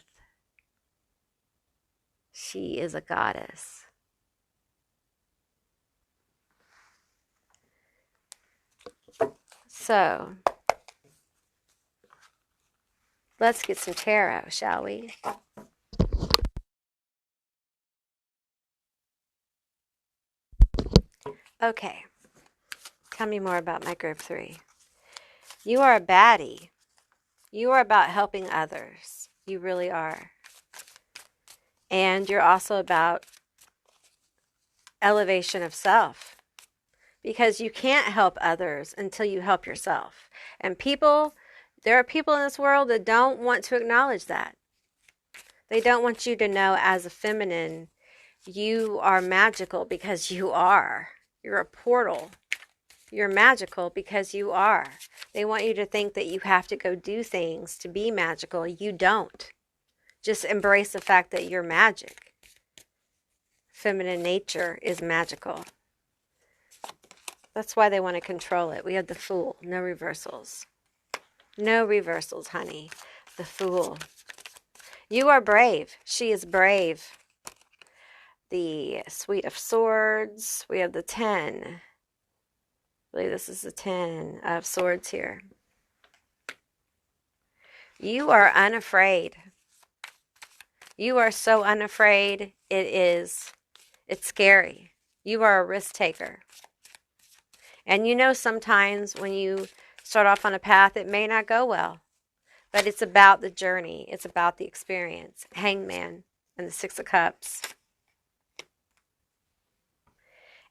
She is a goddess. So, let's get some tarot, shall we? Okay. Tell me more about my group 3. You are a baddie. You are about helping others. You really are. And you're also about elevation of self. Because you can't help others until you help yourself. And there are people in this world that don't want to acknowledge that. They don't want you to know as a feminine, you are magical because you are. You're a portal. You're magical because you are. They want you to think that you have to go do things to be magical. You don't. Just embrace the fact that you're magic. Feminine nature is magical. That's why they want to control it. We have the Fool. No reversals. No reversals, honey. The Fool. You are brave. She is brave. The Suite of Swords. We have the 10. I believe this is the 10 of Swords here. You are unafraid. You are so unafraid. It's scary. You are a risk taker. And you know sometimes when you start off on a path, it may not go well. But it's about the journey. It's about the experience. Hangman and the 6 of Cups.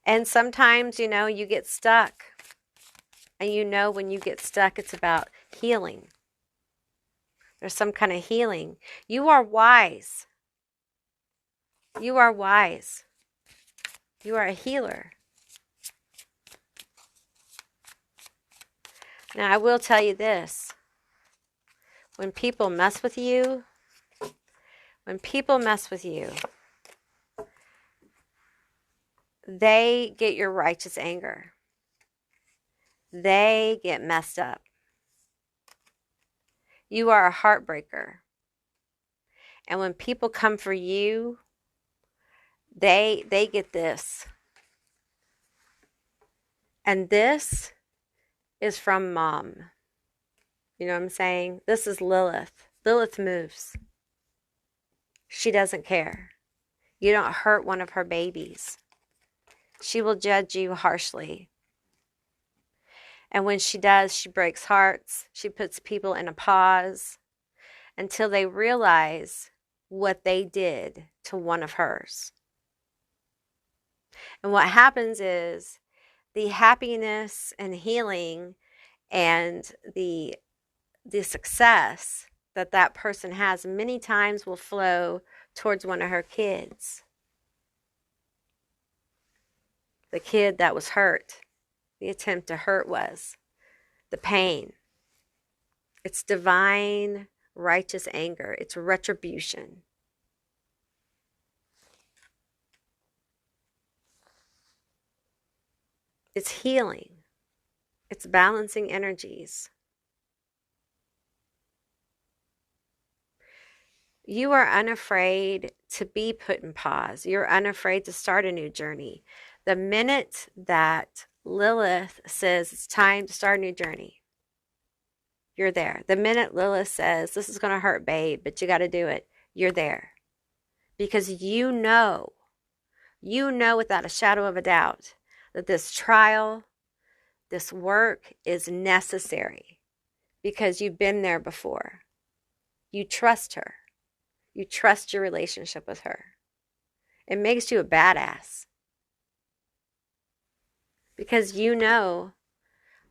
And sometimes, you get stuck. And when you get stuck, it's about healing. There's some kind of healing. You are wise. You are wise. You are a healer. Now, I will tell you this. When people mess with you, they get your righteous anger. They get messed up. You are a heartbreaker. And when people come for you, they get this. And this is from Mom. You know what I'm saying? This is Lilith. Lilith moves. She doesn't care. You don't hurt one of her babies. She will judge you harshly. And when she does, she breaks hearts. She puts people in a pause until they realize what they did to one of hers. And what happens is the happiness and healing and the success that person has many times will flow towards one of her kids. The kid that was hurt. The attempt to hurt was. The pain It's divine, righteous anger. It's retribution. It's healing. It's balancing energies. You are unafraid to be put in pause. You're unafraid to start a new journey. The minute that Lilith says it's time to start a new journey, you're there. The minute Lilith says this is going to hurt, babe, but you got to do it, you're there. Because you know without a shadow of a doubt that this trial, this work is necessary because you've been there before. You trust her. You trust your relationship with her. It makes you a badass because you know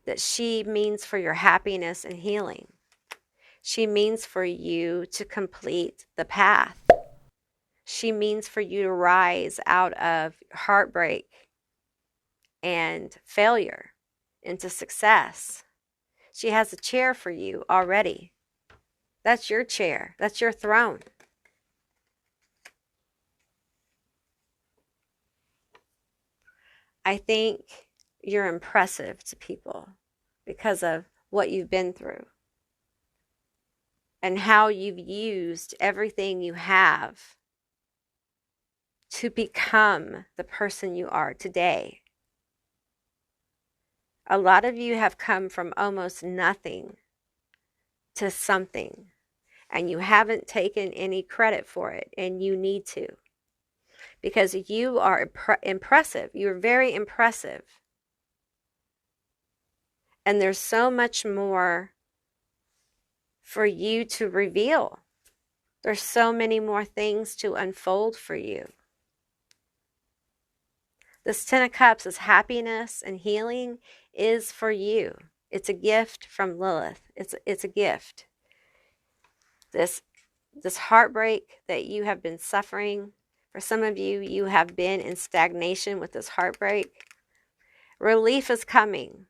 that she means for your happiness and healing. She means for you to complete the path. She means for you to rise out of heartbreak and failure into success. She has a chair for you already. That's your chair. That's your throne. I think you're impressive to people because of what you've been through and how you've used everything you have to become the person you are today. A lot of you have come from almost nothing to something, and you haven't taken any credit for it, and you need to. Because you are impressive. You're very impressive. And there's so much more for you to reveal. There's so many more things to unfold for you. This Ten of Cups is happiness and healing is for you. It's a gift from Lilith. It's a gift. This heartbreak that you have been suffering, for some of you, you have been in stagnation with this heartbreak. Relief is coming.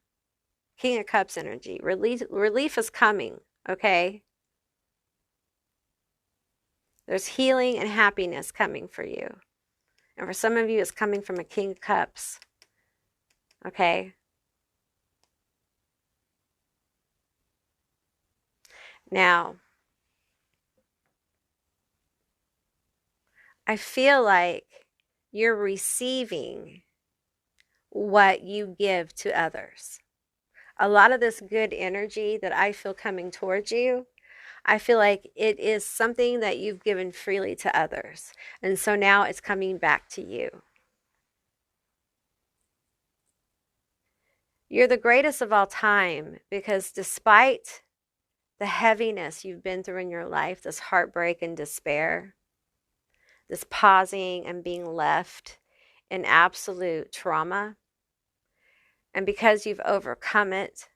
King of Cups energy. Relief is coming, okay? There's healing and happiness coming for you. And for some of you, it's coming from a King of Cups, okay? Now, I feel like you're receiving what you give to others. A lot of this good energy that I feel coming towards you, I feel like it is something that you've given freely to others. And so now it's coming back to you. You're the greatest of all time because despite the heaviness you've been through in your life, this heartbreak and despair, this pausing and being left in absolute trauma, and because you've overcome it,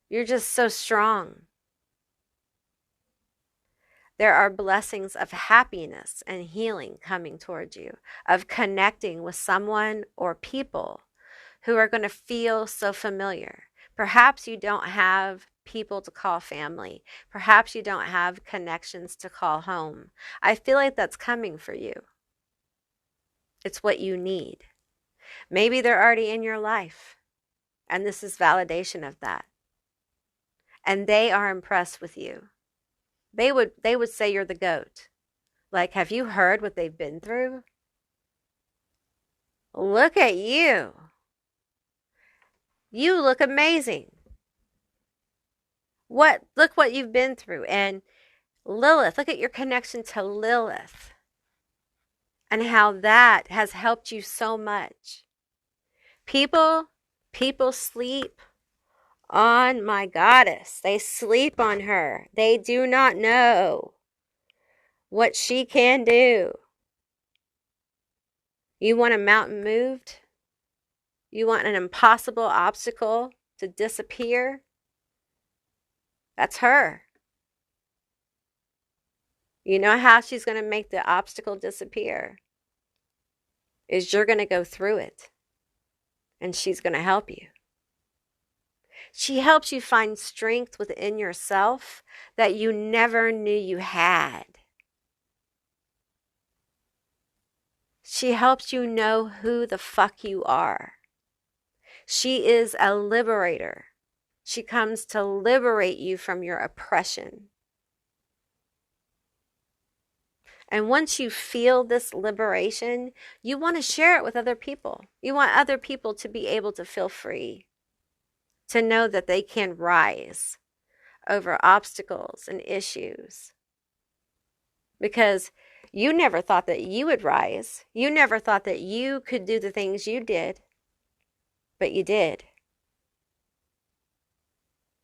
you're just so strong. There are blessings of happiness and healing coming towards you, of connecting with someone or people who are going to feel so familiar. Perhaps you don't have people to call family. Perhaps you don't have connections to call home. I feel like that's coming for you. It's what you need. Maybe they're already in your life, and this is validation of that. And they are impressed with you. They would say you're the GOAT. Like, have you heard what they've been through? Look at you. You look amazing. Look what you've been through. And Lilith, look at your connection to Lilith and how that has helped you so much. People sleep on my goddess. They sleep on her. They do not know what she can do. You want a mountain moved? You want an impossible obstacle to disappear? That's her. You know how she's going to make the obstacle disappear? Is you're going to go through it, and she's going to help you. She helps you find strength within yourself that you never knew you had. She helps you know who the fuck you are. She is a liberator. She comes to liberate you from your oppression. And once you feel this liberation, you want to share it with other people. You want other people to be able to feel free, to know that they can rise over obstacles and issues. Because you never thought that you would rise. You never thought that you could do the things you did, but you did.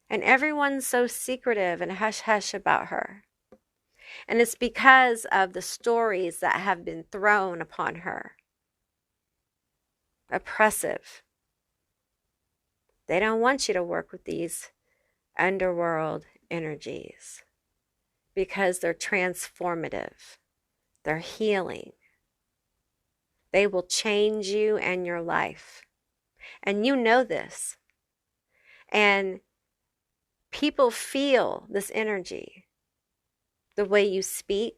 And everyone's so secretive and hush-hush about her. And it's because of the stories that have been thrown upon her. Oppressive. They don't want you to work with these underworld energies because they're transformative. They're healing. They will change you and your life. And you know this. And people feel this energy. The way you speak.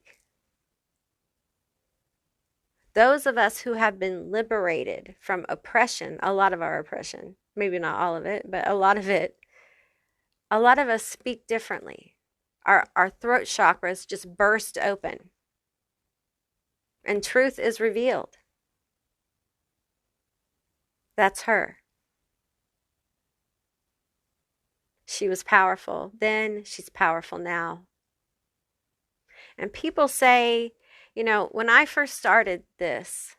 Those of us who have been liberated from oppression, a lot of our oppression, maybe not all of it, but a lot of it, a lot of us speak differently. Our throat chakras just burst open. And truth is revealed. That's her. She was powerful then, she's powerful now. And people say, you know, when I first started this,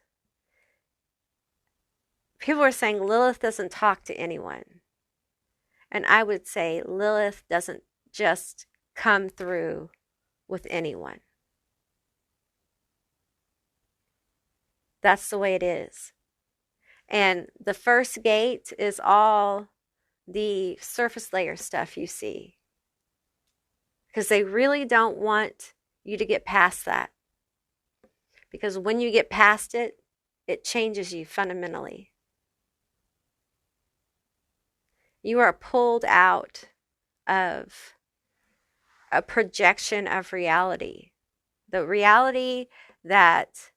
people were saying Lilith doesn't talk to anyone. And I would say Lilith doesn't just come through with anyone. That's the way it is. And the first gate is all the surface layer stuff you see. Because they really don't want you to get past that. Because when you get past it, it changes you fundamentally. You are pulled out of a projection of reality. The reality that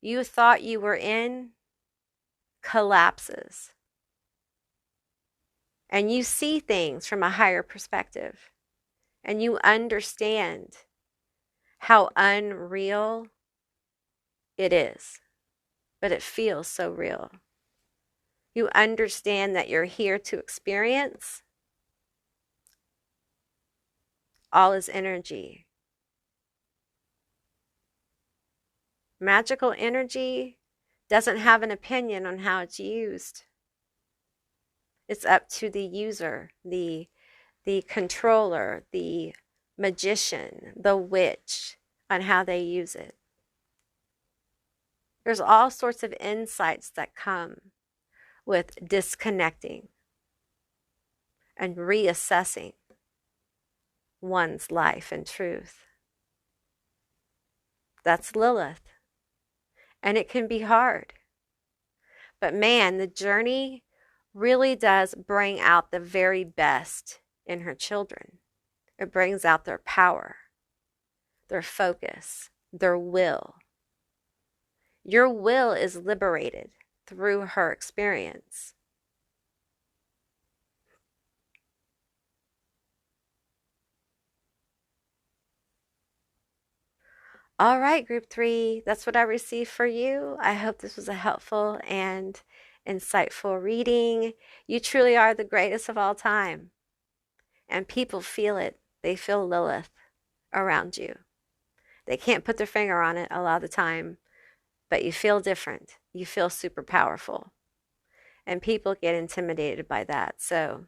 you thought you were in collapses. And you see things from a higher perspective. And you understand how unreal it is. But it feels so real. You understand that you're here to experience. All is energy. Magical energy doesn't have an opinion on how it's used. It's up to the user, the controller, the magician, the witch, on how they use it. There's all sorts of insights that come with disconnecting and reassessing one's life and truth. That's Lilith. And it can be hard. But man, the journey really does bring out the very best in her children. It brings out their power, their focus, their will. Your will is liberated through her experience. All right, group 3, that's what I received for you. I hope this was a helpful and insightful reading. You truly are the greatest of all time. And people feel it. They feel Lilith around you. They can't put their finger on it a lot of the time, but you feel different. You feel super powerful. And people get intimidated by that. So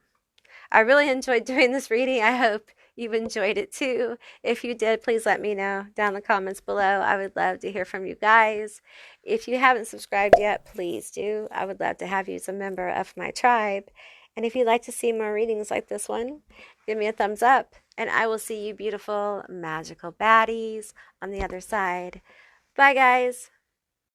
I really enjoyed doing this reading. I hope you've enjoyed it too. If you did, please let me know down in the comments below. I would love to hear from you guys. If you haven't subscribed yet, please do. I would love to have you as a member of my tribe. And if you'd like to see more readings like this one, give me a thumbs up. And I will see you beautiful, magical baddies on the other side. Bye, guys.